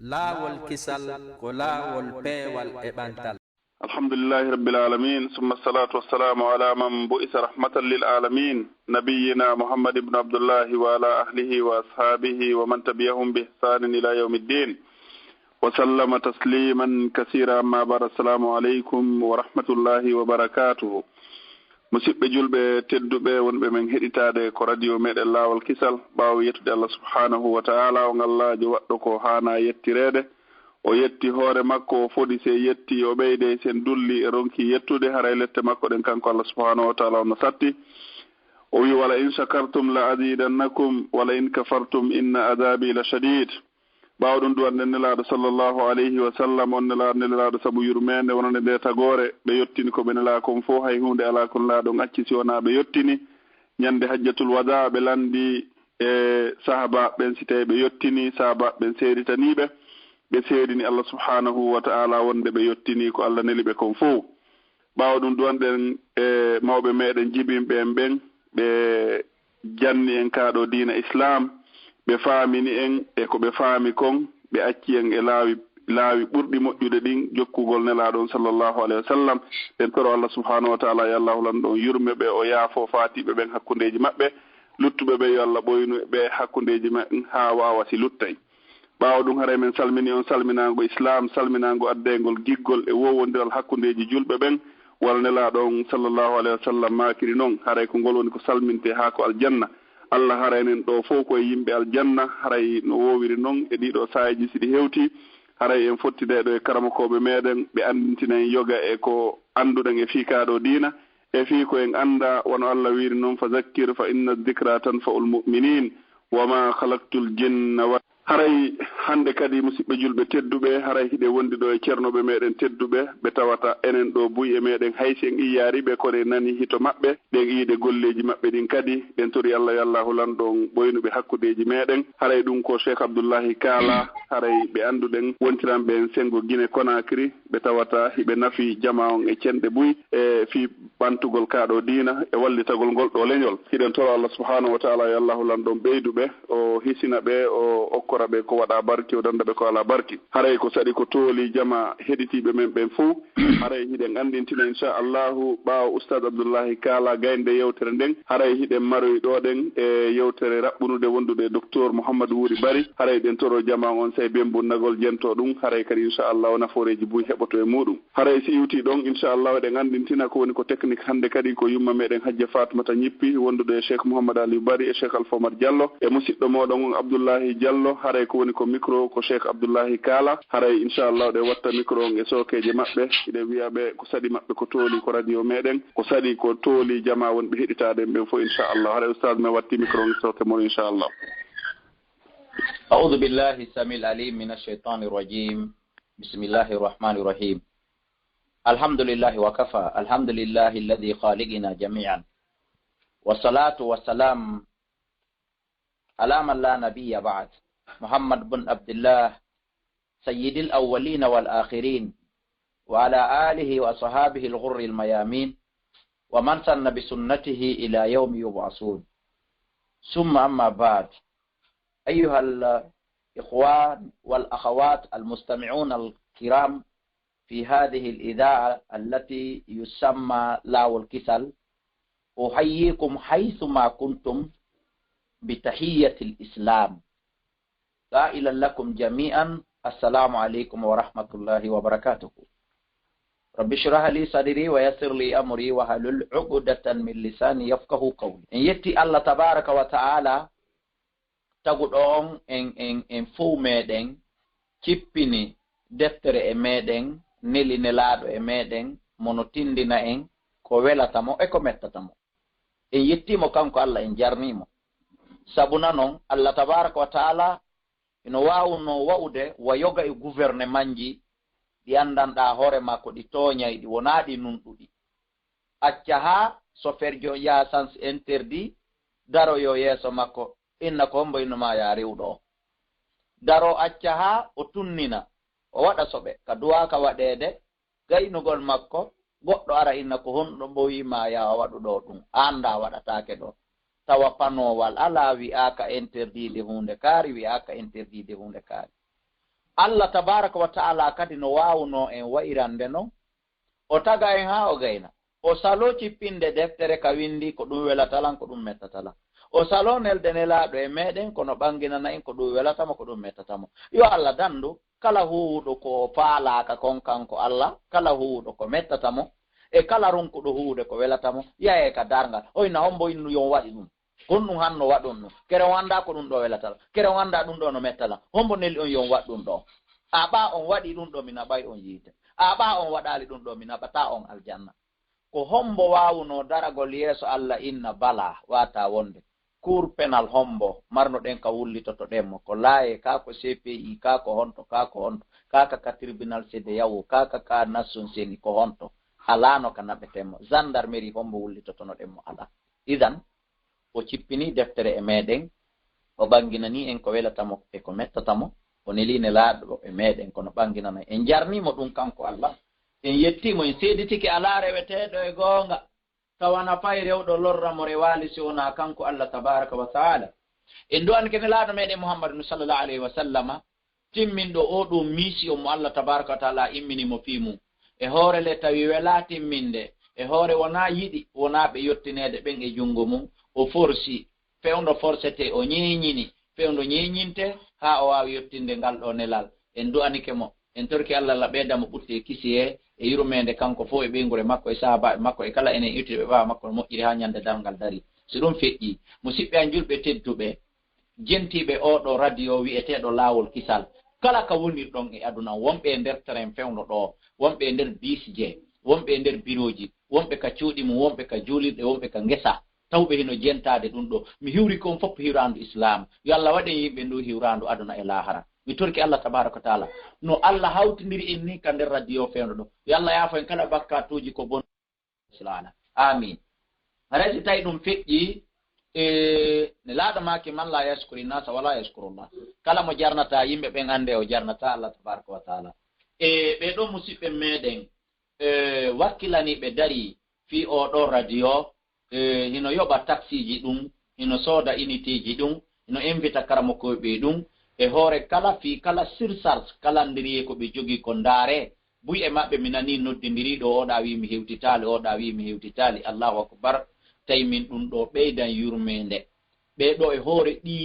laawol kisal ko laawol peewal e ɓantal. alhamdulillahi rabbil alamin summa salatu wassalamu ala man bu'isa rahmatan lil alamin nabiyyina muhammad ibn abdullahi wa ala ahlihi wa ashabihi wa man tabi'ahum bi ihsanin ila yawmiddin wa sallama tasliman kaseera. amma ba'd. assalamu alaykum wa rahmatullahi wa barakatuh. musidɓe julɓe tedduɓe wonɓe men heɗitade ko radio meɗen laawol kisal ɓaawo yettude allah subhanahu wa ta'ala o ngallajo waɗɗo ko hana yettirede. o yetti hoore makko o foɗi se yetti o ɓeyde sen dulli e ronki yettude haray lette makko ɗen kanko allah subhanahu wa ta'ala ono satti o wi wala in shakartum la azidannakum wala in kafartum inna adabi la shadid. ɓawɗum duwan nden nelaɗo sallllahu alayhi wa sallam on nelaɗo saabu yurmede wonande nde tagore ɓe yettini koɓe nela kon fo hay hunde ala kon laaɗon acci si wona ɓe yettini ñande hajjatul wada ɓe landi e sahaba ɓen si tawi ɓe yettini sahaba ɓen seeritaniɓe ɓe seedini allah subhanahu wa ta'ala wonde ɓe yettini ko allah neli ɓe kon fo. ɓawɗum duwanɗen e mawɓe meɗen jibinɓe en ɓen ɓe janni en kaɗo diina islam ɓe faamini en e ko ɓe faami kon ɓe acci en e laawi ɓurɗi moƴƴude ɗin jokkugol nelaɗon sallllahu alayhi wa sallam. ɓen toro allah subhanahu wa ta'ala yo allah hulan ɗon yurme ɓe o yaafo faatiɓe ɓen hakkundeji maɓɓe luttuɓe ɓe yo allah ɓoynu ɓe hakkundeji maɓɓen ha wawa si luttay. ɓaawo ɗum haray men salmini on salminago islam salminago addegol giggol e wowodiral hakkundeji julɓe ɓen wala nelaɗon sallllahu alayhi wa sallam makiri noon haray ko ngol woni ko salminte ha ko aljanna. allah haraynen ɗo fof koye yimɓe aljanna haray no wowiri noon e ɗiɗo sahaji siɗi hewti haray en fottideɗo e karamakoɓe meɗen ɓe andintinen yoga e ko anduɗen e fiikaɗo diina e fii ko en anda wono allah wiri noon fa zakkir fa inna dhicra tanfa'ul mu'minin wa ma khalaqtul jinna wa haray hande kadi musidɓe julɓe tedduɓe haray hiɗe wondi ɗo e ceernoɓe meɗen tedduɓe ɓe tawata enen ɗo buy e meɗen haysi en iyariɓe koɗe nani hito maɓɓe ɗen iide golleji maɓɓe ɗin kadi ɓen tori allah yallahu lan ɗon ɓoynuɓe hakkudeji meɗen haray ɗum ko cheikh abdoullahi kala haray ɓe anduɗen wontiranɓe en sengo guine conakry ɓe tawata hiɓe nafi jama on e cenɗe buy e fi ɓantugol kaɗo diina e wallitagol ngol ɗo leñol. hiɗen toro allah subhanahu wa ta'ala yallahu lan ɗon ɓeyduɓe o hisina ɓe o okkora ɓe ko waɗa barki o danda ɓe ko ala barki haray ko saɗi ko tooli jama heɗitiɓe men ɓen fou haray hiɗen andintina inchallahu ɓaawo oustade abdoullahi kala gaynde yewtere nden haray hiɗen maroyi ɗoɗen e yewtere raɓɓunude wondude docteur mouhamadou wuri bari haray ɗen toro jama on say bembunnagol jento ɗum haray kadi inchallahu naforeji buy heɓoto e muɗum haray si iwti ɗon inchallahu eɗen andintina ko woni ko technique hande kadi ko yumma meɗen hajja fatmata ñippi wondude cheikh mouhamadou aliou bari e cheikh alpha omar diallo e musidɗo moɗon on abdoullahi diallo haray ko woni ko micro ko cheikh abdoullahi kala haray inchallah ɗe watta micro on e sokeje maɓɓe iɗe wiyaɓe ko saɗi maɓɓe ko tooli ko radio meɗen ko saɗi ko tooli jama wonɓe heɗitaɗen ɓen fof inchallah haray oustade me watti micro on e soke mon inchallah. أعوذ بالله السميع العليم من الشيطان الرجيم بسم الله الرحمن الرحيم الحمد لله وكفى الحمد لله الذي خالقنا جميعا والصلاة والسلام على من لا نبي بعد محمد بن عبد الله سيد الأولين والآخرين وعلى آله وصحابه الغر الميامين ومن سن بسنته إلى يوم يبعثون ثم أما بعد أيها الإخوان والأخوات المستمعون الكرام في هذه الإذاعة التي يسمى لاو الكسل أحييكم حيثما كنتم بتحية الإسلام قائلا لكم جميعا السلام عليكم ورحمة الله وبركاته. رب اشرح لي صدري ويسر لي أمري واحلل عقدة من لساني يفقهوا قولي. إن يتي الله تبارك وتعالى tagud on en fou meɗen cippini deftere e meɗen neli nelaɗo e meɗen mono tindina en ko welatamo e ko mettatamo en yettimo kanko allah en jarnimo sabuna noon allah tabaraka wa taala ino wawno wa'ude wa yoga e gouvernement ji ɗi andanɗa hoore makko ɗi toñay ɗi wonaɗi nunɗuɗi acca ha soferjo ya sens interdit daroyo yeeso makko inna ko hombo innoma ya rewɗo daro acca ha o tunnina o waɗa soɓe ka duwaka waɗede gaynugol makko goɗɗo ara inna ko honɗo mbo wima ya waɗu ɗo ɗum anda waɗatake ɗo tawa panowal ala wi'aka interdit de hunde kaari wi'aka interdit de hunde kaari Allah tabaraka wa ta'ala kadi no wawno en wairande no o taga en ha o gayna o salo cippinde deftere ka windi ko ɗum welatalan ko ɗum mettatalan o salo nelde nelaɗo e meɗen kono ɓanginana en ko ɗum welatamo ko ɗum mettatamo yo Allah dandu kala huwuɗo ko faalaka kon kanko Allah kala huwuɗo ko mettatamo e kala ronkuɗo huwude ko welatamo yaye ka dargal oyna hombo innu yon waɗi ɗum kon ɗum hanno waɗon ɗum kere wanda ko ɗum ɗo welatala kere wanda ɗum ɗo no mettala hombo neli on yon waɗ ɗum ɗo a ɓa on waɗi ɗum ɗo mi naɓay on yiite a ɓa on waɗali ɗum ɗo mi naɓata on aljanna ko hombo wawuno daragol yeeso Allah inna bala wata wonde cour penal hombo marno ɗen ka wullitoto ɗemmo ko laaye kako CPI kako honto kaka ka tribunal CEDEAO kaka ka nation seni ko honto alano ka naɓetemmo gendarmerie hombo wullitotono ɗemmo ala idan o cippini deftere e meɗen o ɓanginani en ko welatamo e ko mettatamo o neline laaɗo e meɗen kono ɓanginana en jarnimo ɗum kanko Allah en yettimo en seeditiki ala reweteɗo e goonga tawana fay rewɗo lorramo rewali si wona kanko Allah tabaraka wa taala en duwan kene laaɗo meɗen Muhammadu sallallahu alayhi wa sallama timminɗo o ɗum mission mo Allah tabaraka wa taala imminimo fiimum e hoore le tawi wela timminde e hoore wona yiɗi wona ɓe yottinede ɓen e jungo mum o forsi fewndo forcete o ñeñini fewndo ñeñinte ha o wawi yottinde ngal ɗo nelal en du'anike mo en torki Allah la ɓeydamo ɓutti e kisiye e yurmede kanko fof e ɓeygure makko e sahabaɓe makko e kala enen itti ɓe ɓawa makko no moƴƴiri ha ñande dalngal dari so ɗum feƴƴi musidɓe an julɓe tedduɓe jentiɓe oɗo radio wi'eteɗo laawol kisal kala ka wonirɗon e aduna wonɓe e nder terrain fewno ɗo wonɓe e nder bisje wonɓe e nder biroji wonɓe ka cuuɗi mum wonɓe ka juulirɗe wonɓe ka ngesa tawɓe hino jentade ɗum ɗo mi hiwri kon fof hiwrandu islam yo Allah waɗen yimɓe ndu hiwrandu aduna e lahara mi torki Allah tabaraka wa taala no Allah hawtidiri en ni ka nder radio fewno ɗo yo Allah yaafo en kala bakkatuji ko bon islana amin resi tawi ɗum feƴƴi ne laaɗo maki man la yaskuri nasa wala yaskurullah kala mo jarnata yimɓe ɓen ande o jarnata Allah tabaraka wa taala e ɓe ɗo musidɓe meɗen wakkilaniɓe dari fi oɗo radio hino yoɓa taxiji ɗum hino sooda unité ji ɗum hino invita karamokoɓe ɗum e hoore kala fi kala surcharge kala ndiri ko ɓe jogi ko ndaare buy e maɓɓe mi nani noddindiriɗo oɗa wi mi hewtitali oɗa wi mi hewtitali Allahu akbar tawi min ɗum ɗo ɓeydan yurmede ɓeɗo e hoore ɗi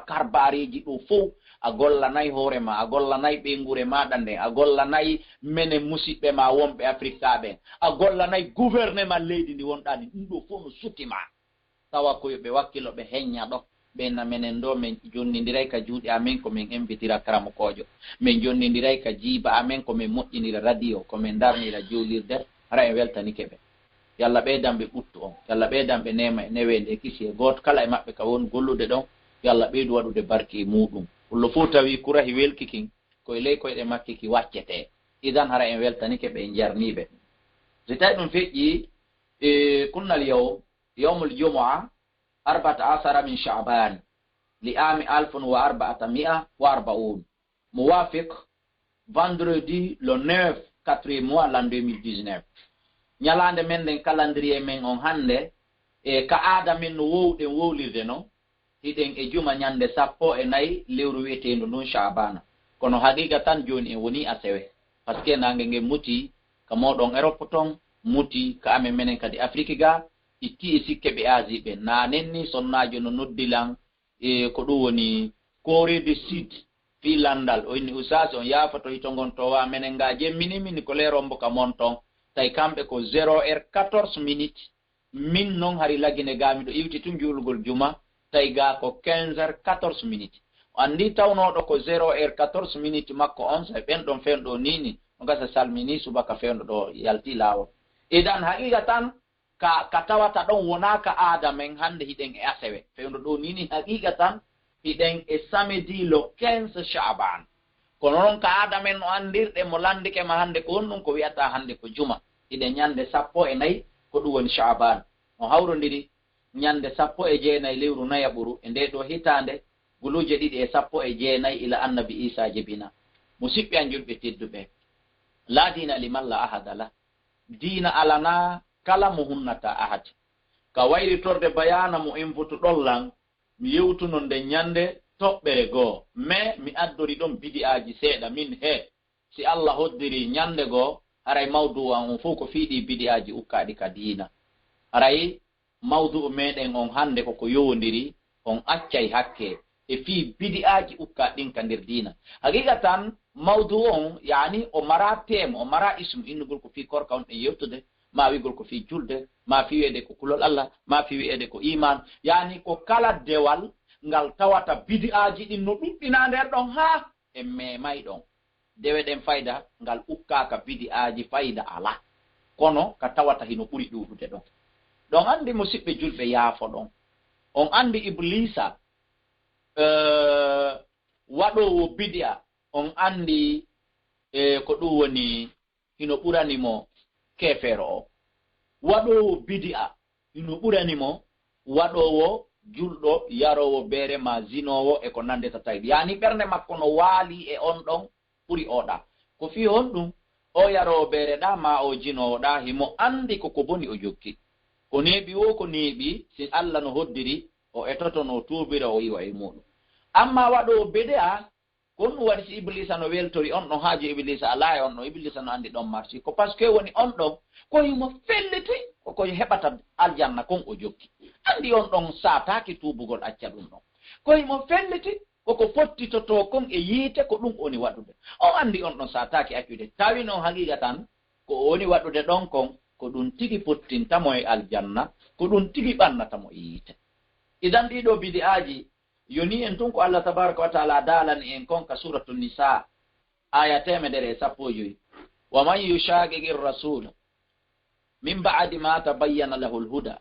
karbareji ɗo fof a gollanayi hoore ma a gollanayi ɓeygure maɗa nden a gollanayi mene musidɓe ma wonɓe africa ɓen a gollanayi gouvernement leydi ndi wonɗani ɗum ɗo fof no sutima tawa koyoɓe wakkilo ɓe heñña ɗo ɓenna menen ɗo min jonnidiray ka juuɗe amen komin invitira karamokojo min jonnidiray ka jiiba amen komin moƴƴinira radio komin darnira juulirde hara en weltanike ɓe yalla ɓeydan ɓe ɓuttu on yalla ɓeydan ɓe nema e newede e kisi e goto kala e maɓɓe ka woni gollude ɗon yalla ɓeydu waɗude barke e muɗum hullo fof tawi kurahi welkikin koye ley koyɗe makki ki waccete idan hara en weltanike ɓe jarniɓe so tawi ɗum feƴƴi kunnal yawmul jumu'a 14 min sha'ban li ami 1440 muwafiq vendredi le 9 4e mois l'an 2019 ñalande men nden calendrier men on hande e ka aada men no wowɗen wowlirde no hiɗen e juma ñande 14 lewru wiyetendu ndun sha'bana kono haqiqa tan joni en woni asewe par ce que nange nge muti ka moɗon Europe ton muti ka amen menen kadi Afrique ga itti e sikke ɓe Asie ɓe nanen ni sonnajo no noddilan e ko ɗum woni Corée du Sud fi landal o inni usasi on yafato hito gontowa menen ga jemminimini ko lerombo ka mon ton tawi kamɓe ko 0h14 minutes min noon hari lagine ga miɗo iwti tun julugol juma tawi ga ko 15h14 minutes o andi tawnoɗo ko 0h14 minutes makko on sa ɓen ɗon fenɗo nini o gasa salmini subaka fenɗo ɗo yalti lawol idan haqiqa tan ka tawata ɗon wonaka aada men hande hiɗen e asewe fewndo ɗo nini haqiqa tan hiɗen e samedi le 15 sha'ban kono noon ka aada men no andirɗe mo landike ma hande ko honɗum ko wiyata hande ko juma hiɗen ñande 14 ko ɗum woni sha'ban o hawrodiri ñande 19 lewru nayaɓuru e nde ɗo hitande guluje 219 ila annabi isa jebina musidɓe an julɓe tedduɓe la dina liman la ahada la dina alana kala mo hunnata ahadi ka wayritorde bayana mo invutu ɗollan mi yewtuno nde ñande toɓɓere goo mais mi addori ɗon bidi'aji seeɗa min he si Allah hoddiri ñande goo aray mawdu an on fof ko fiiɗi bidi'aji ukkaɗi ka diina aray mawdu meɗen on hande koko yowodiri on accay hakke e fii bidi'aji ukkaɗin ka nder diina haqiqatan mawdu on yani o mara tem o mara ismu innugol ko fii korka on ɗen yewtude ma wigol ko fii julde ma fi wi'ede ko kulol Allah ma fi wi'ede ko iman yani ko kala dewal ngal tawata bidi'aji ɗin no ɗuɗɗina nder ɗon ha e memay ɗon dewe ɗen fayda ngal ukkaka bidi'aji fayda ala kono ka tawata hino ɓuri ɗuɗude ɗon ɗon andi musidɓe julɓe yaafo ɗon on andi iblisa waɗowo bidi'a on andi ko ɗum woni hino ɓuranimo kefero o waɗowo bidi'a hino ɓuranimo waɗowo julɗo yarowo beere ma zinowo e ko nande tatayɗi yani ɓernde makko no waali e on ɗon ɓuri oɗa ko fi on ɗum o yarowo beere ɗa ma o jinowo ɗa himo andi koko boni o jokki ko neeɓi wo ko neeɓi si Allah no hoddiri o etoto no tuubira o yiwa e muɗum amma waɗowo bidi'a kon ɗum waɗi si iblisa no weltori on ɗon haaju iblisa ala e on ɗon iblisa no andi ɗon marsi ko par ce que woni on ɗon ko himo felliti koko heɓata aljanna kon o jokki andi on ɗon sataki tuubugol acca ɗum ɗon ko himo felliti koko fottitoto kon e yiite ko ɗum woni waɗude on andi on ɗon sataki accude tawi noon haqiqa tan ko woni waɗude ɗon kon ko ɗum tigi fottintamo e aljanna ko ɗum tigi ɓannatamo e yiite idan ɗiɗo bidi'aji yoni en tun ko Allah tabaraka wa taala dalani en kon ka suratul nisa aya 115 wa man yushaqiqir rasul min ba'di ma tabayyana lahu al-huda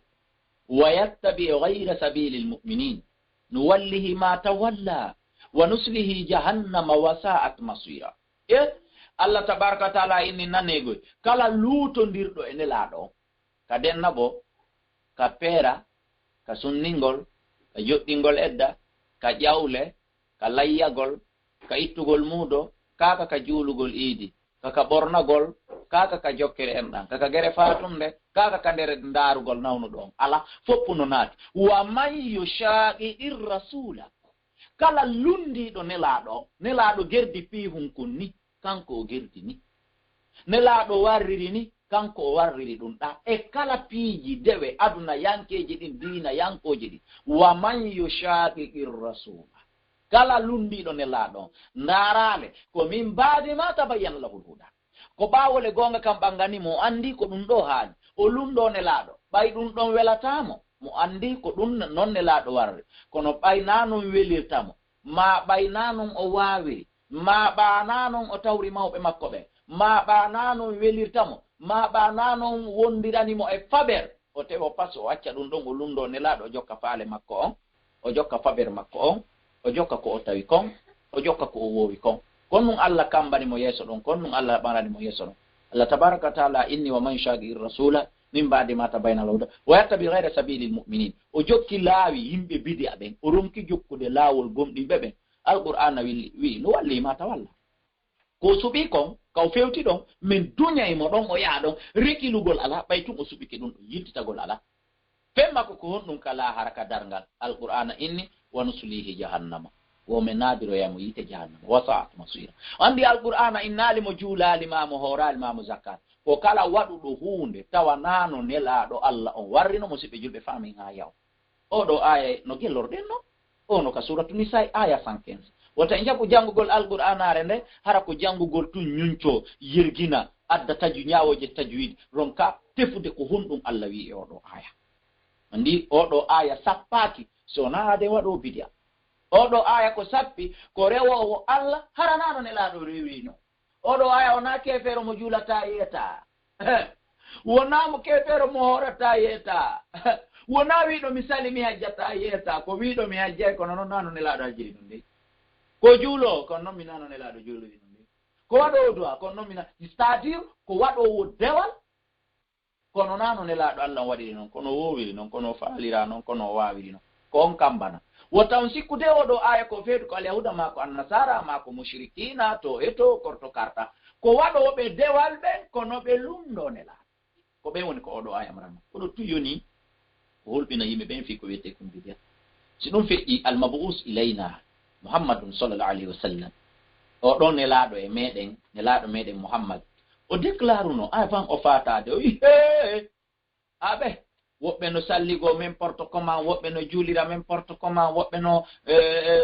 wa yattabi ghayra sabilil mu'minin nuwallihi ma tawalla wa nuslihi jahannama wa sa'at masira Allah tabaraka wa taala inni nanego kala luutondirɗo e nelaɗo ka dennabo ka peera ka sunningol ka joɗɗingol edda ka ƴawle ka layyagol ka ittugol muudo kaka ka juulugol iidi kaka ɓornagol kaka ka jokkere en ɗan kaka gere fatumde kaka ka nder ndaarugol nawnu ɗon ala foppu no naati wa man yushaqiqir rasula kala lundiɗo nelaɗo gerdi piihum kon ni kanko o gerdi ni nelaɗo warriri ni kanko o warriri ɗum ɗa e kala piiji dewe aduna yankeji ɗin diina yankoji ɗi wa man yushaqiqir rasula kala lundiɗo nelaɗo ndaarale ko min baadi ma tabayyana lahul huda ko ɓawole gonga kam ɓanganimo andi ko ɗum ɗo haali o lumɗo nelaɗo ɓay ɗum ɗon welatamo mo andi ko ɗum non nelaɗo warri kono ɓaynanum welirtamo ma ɓaynanum o wawiri ma ɓananon o tawri mawɓe makko ɓe ma ɓananon welirtamo ma ɓananon wondiranimo e faɓer o tewo pas o acca ɗum ɗon o lumɗo nelaɗo o jokka faale makko on o jokka faɓer makko on o jokka ko o tawi kon o jokka ko o wowi kon kon nun Allah kambani mo yeeso ɗon kon nun Allah ɓanani mo yeeso ɗon Allah tabaraka wa taala inni wa man yushaqiqir rasula min ba'di ma tabayyana lahu wa yattabi ghayra sabilil mu'minin o jokki laawi yimɓe bidi'a ɓen o ronki jokkude laawol gomɗiɓe ɓen alqur'ana wi no walli ma tawalla ko suɓi kon kaw fewti ɗon min duñaymo ɗon o yaha ɗon rekilugol ala ɓay tun o suɓike ɗum ɗo yiltitagol ala femmakko ko honɗum kala haraka darngal alqur'ana inni wa nuslihi jahannama womi naadiroyamo yite jahannama wa sa'at masira andi alqur'ana innalimo juulalima horalima zakat ko kala waɗuɗo hunde tawa nano nelaɗo Allah on warrino musidɓe julɓe famin ha yaw oɗo aya no gellorɗen no ono ka suratu nisa aya 115 wota en jaɓu janngugol alqur'anare nde hara ko janngugol tun ñunco yirgina adda taju ñawoje tajwid ronka tefude ko honɗum Allah wi e oɗo aya andi oɗo aya sappaki so naade waɗo bidia oɗo aya ko sappi ko rewowo Allah haranano nelaɗo rewino oɗo aya wona kefero mo juulata yeeta wonamo kefero mo horata yeeta wona wiɗo misali mi hajjata yeeta ko wiɗo mi hajjay kono noon nano nelaɗo hajjiri ɗum de ko juulo kono noon mi nano nelaɗo juulowi ɗum de ko waɗowo duwa kono noon mina c'est-à-dire ko waɗowo dewal kono nano nelaɗo Allah waɗiri noon kono wowiri noon kono faalira noon kono wawiri noon ko on kambana wota on sikkude oɗo aya ko feetu ko alyahuda ma ko annasara ma ko mushrikina to eto korto karta ko waɗoɓe dewal ɓen kono ɓe lumɗo nelaɗo ko ɓen woni ko oɗo aya marama koɗo tuyoni ko holɓina yimɓe ɓen fi ko wiyete kum bidia si ɗum feƴƴi almabus ilayna muhammadun sallallahu alaihi wasallam o ɗon nelaɗo e meɗen nelaɗo meɗen muhammad o déclare no avant o fatade o wi aɓe woɓɓe no salligo n'importe comment woɓɓe no juulira n'importe comment woɓɓe no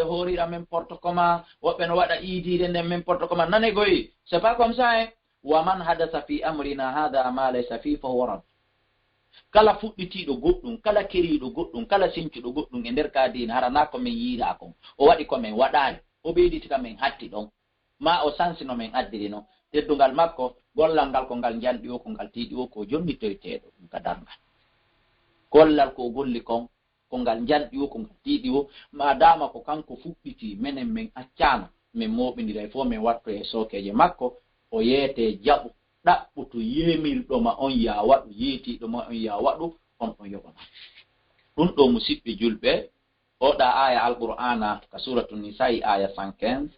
horira n'importe comment woɓɓe no waɗa iidide nden n'importe comment nanegoyi c'est pas comme ça hein wa man hadasa fi amrina hada ma laysa fi fa huwa rad kala fuɗɗitiɗo goɗɗum kala keriɗo goɗɗum kala sincuɗo goɗɗum e nder ka dina harana ko min yiira kon o waɗi ko min waɗani o ɓeyditi ka min hatti ɗon ma o sansino min addiri no teddugal makko gollal ngal ko ngal janɗi o ko ngal tiiɗi o ko jonnitoyteɗo ɗum ka darngal gollal ko golli kon ko ngal janɗi o ko ngal tiiɗi o madama ko kanko fuɗɗiti menen min accano min moɓidira e fof min watto e sokeje makko o yeete jaɓu ɗaɓɓutu yemirɗoma on ya waɗu yeetiɗoma on ya waɗu on ɗon yoɓama ɗum ɗo musidɓe julɓe oɗa aya alqur'ana ka suratu nisa'i aya 115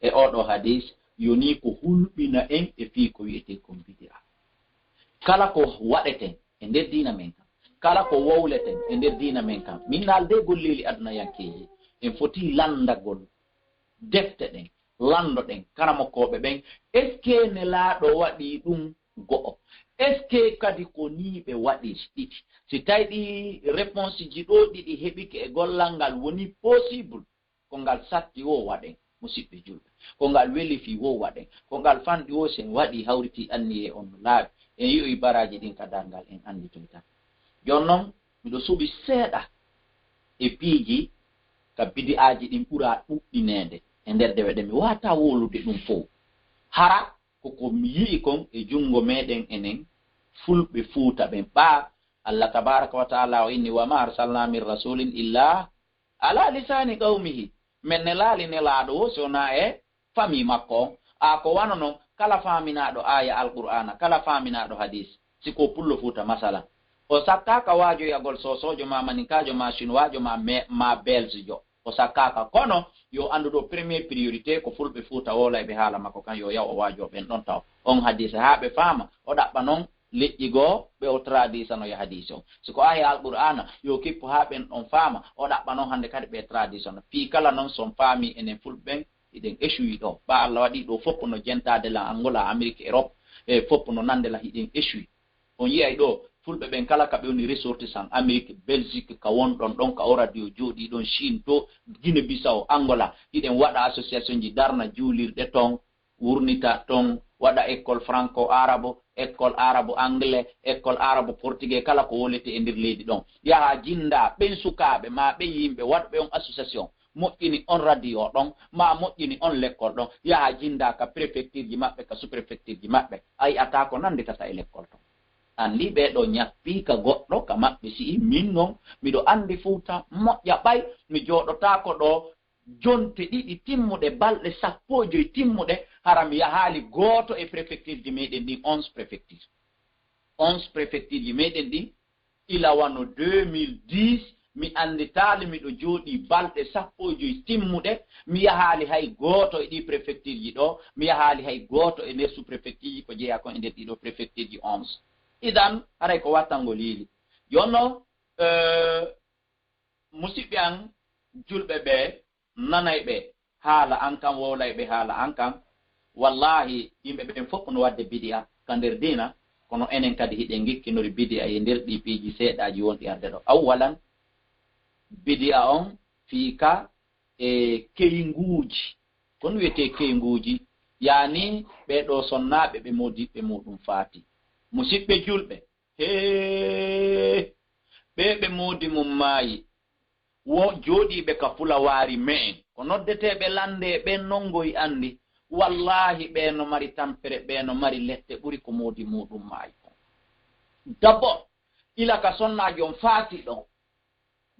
e oɗo hadis yoni ko hulɓina en e fii ko wiyete kon bidia kala ko waɗeten e nder dina men kam kala ko wowleten e nder dina men kam min naalde golleli aduna yankeji en foti landagol defte ɗen lando ɗen karamokoɓe ɓen est ce que nelaaɗo waɗi ɗum go'o est ce que kadi ko ni ɓe waɗi ɗiɗi si tawi ɗi réponse ji ɗo ɗiɗi heɓike e gollal ngal woni possible ko ngal satti o waɗen musidɓe julɓe ko ngal welifi wo waɗen ko ngal fanɗi o sen waɗi hawriti anni e on no laaɓi en yi'oy baraji ɗin ka darngal en anndi toy tan jon noon miɗo suɓi seeɗa e piiji ka bidi'aji ɗin ɓura ɗuɗɗineede e nder dewe ɗe mi wata wolude ɗum fof hara koko mi yi'i kon e jungo meɗen enen fulɓe fuuta ɓen ɓa allah tabaraka wa taala o inni wa ma arsalna min rasulin illa ala lisani qawmihi men ne laali nelaaɗo o sona e famille makko a ko wano noon kala faaminaɗo aya alqur'ana kala faaminaɗo hadis siko pullo fuuta masala o sakkaka waajoyagol sosojo ma maninkajo ma chinoijo ma belge jo o sakkaka kono yo anduɗo premier priorité ko fulɓe fuuta wola ɓe haala makko kan yo yaw o waajo ɓen ɗon taw on hadise ha ɓe faama o ɗaɓɓa noon leƴƴi goo ɓe o tradition yo hadise o siko aya alqur'ana yo kippo ha ɓen ɗon faama o ɗaɓɓa noon hande kadi ɓe tradition fii kala noon son faami enen fulɓen hiɗen échoui ɗo ɓa allah waɗi ɗo foppo no jentade la angola amérique europe e foppo no nande la hiɗen échoui on yiyay ɗo fulɓe ɓen kala ka ɓe woni ressortissant amérique belgique ka wonɗon ɗon ka o radio jooɗi ɗon chine to guine bissau angola hiɗen waɗa association ji darna juulirɗe ton wurnita ton waɗa école franco arabo école arabo anglais école arabo portugais kala ko wolete e nder leydi ɗon yaha jinda ɓen sukaɓe ma ɓen yimɓe waɗɓe on association moƴƴini on radio ɗon ma moƴƴini on l'école ɗon yaha jinda ka préfecture ji maɓɓe ka sous préfecture ji maɓɓe ayi ata ko nanditata e l'école ton andi ɓeɗo ñappi ka goɗɗo ka maɓɓe si min noon miɗo andi fuuta moƴƴa ɓay mi jooɗotako ɗo jonte ɗiɗi timmuɗe balɗe 15 timmuɗe hara mi yahaali gooto e préfecture ji meɗen ɗin 11 préfecture ji meɗen ɗin ila wano 2010 mi anditali miɗo jooɗi balɗe 15 timmuɗe mi yahaali hay gooto e ɗi préfecture ji ɗo mi yahaali hay gooto e nder sous préfecture ji ko jeeya kon e nder ɗiɗo préfecture ji 11 idan haray ko wattango liili jonno musidɓe an julɓe ɓe nanayɓe haala an kam wowlayɓe haala an kam wallahi yimɓe ɓen fof no wadde bidi'a ka nder dina kono enen kadi hiɗen gikkinori bidi'a e nder ɗi piiji seeɗaji wonɗi arde ɗo awwalan bidi'a on fiika e keyinguuji kono wiyete keyinguuji yani ɓeɗo sonnaɓe ɓe modiɓɓe muɗum faati musidɓe julɓe ɓe moodi mum maayi wo jooɗiɓe ka fulawaari me'en ko noddeteɓe lande ɓen nongoy andi wallahi ɓeeno mari tampere ɓeeno mari lette ɓuri ko moodi muɗum maayi d'abord ila ka sonnaji on faati ɗon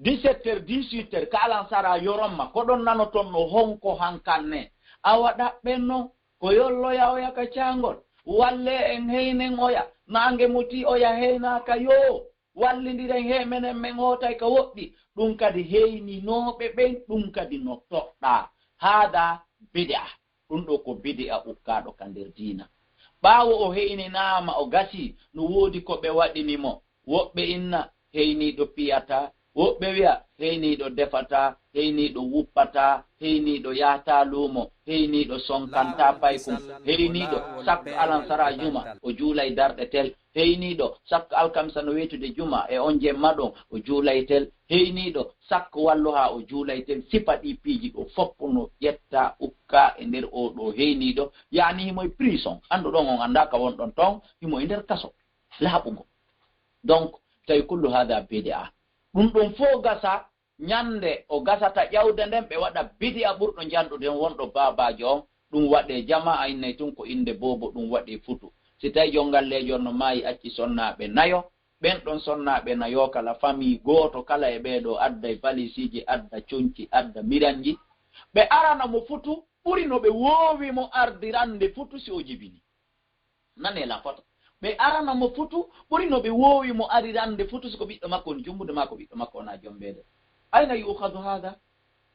17h 18h kalan sara yoromma ko ɗon nano ton no honko hankanne a waɗa ɓen noon ko yolloya oya ka caangol walle en heynen oya nange muti oya heynaka yo wallidiren he menen men hootay ka woɗɗi ɗum kadi heyninoɓe ɓen ɗum kadi no toɗɗa haada bidia ɗum ɗo ko bidia ukkaɗo ka nder diina ɓaawo o heyninama o gasi no woodi ko ɓe waɗinimo woɓɓe inna heyniɗo piyata woɓɓe wiya heyniiɗo defata, heyniiɗo wuppata, heyniiɗo yahata luumo, heyniiɗo sonkanta paykum, heyniiɗo sakko alansara juma o juulay darɗe tel, heyniiɗo sakko alkamisa no weetude juma e on jemma ɗon o juulay tel, heyniiɗo sakko wallu haa o juulay tel. Sifa ɗi piiji ɗo fof no ƴetta ukka e nder o ɗo heyniiɗo, yaani himo e prison, annduɗon on annda ka wonɗon ton, himo e nder kaso laaɓugo. Donc tawi kullu hada bid'a, ɗum ɗum fof gasa ñande o gasata ƴawde nden ɓe waɗa bid'a ɓurɗo janɗude wonɗo babajo on, ɗum waɗe jama'a innay tun ko inde bobo, ɗum waɗe futu. Si tawi jongallejo no maayi acci sonnaɓe nayo, ɓen ɗon sonnaɓe nayo kala famille gooto kala e ɓeeɗo adda balisiji, adda coñci, adda miranji, ɓe arana mo futu ɓuri no ɓe woowi mo ardirande futu si o jibini. Nane la foto ɓe arana mo futu ɓuri no ɓe woowi mo arirande futu siko ɓiɗɗo makko on jumbude makko ɓiɗɗo makko ona jombeede. Ayna yukhadu hada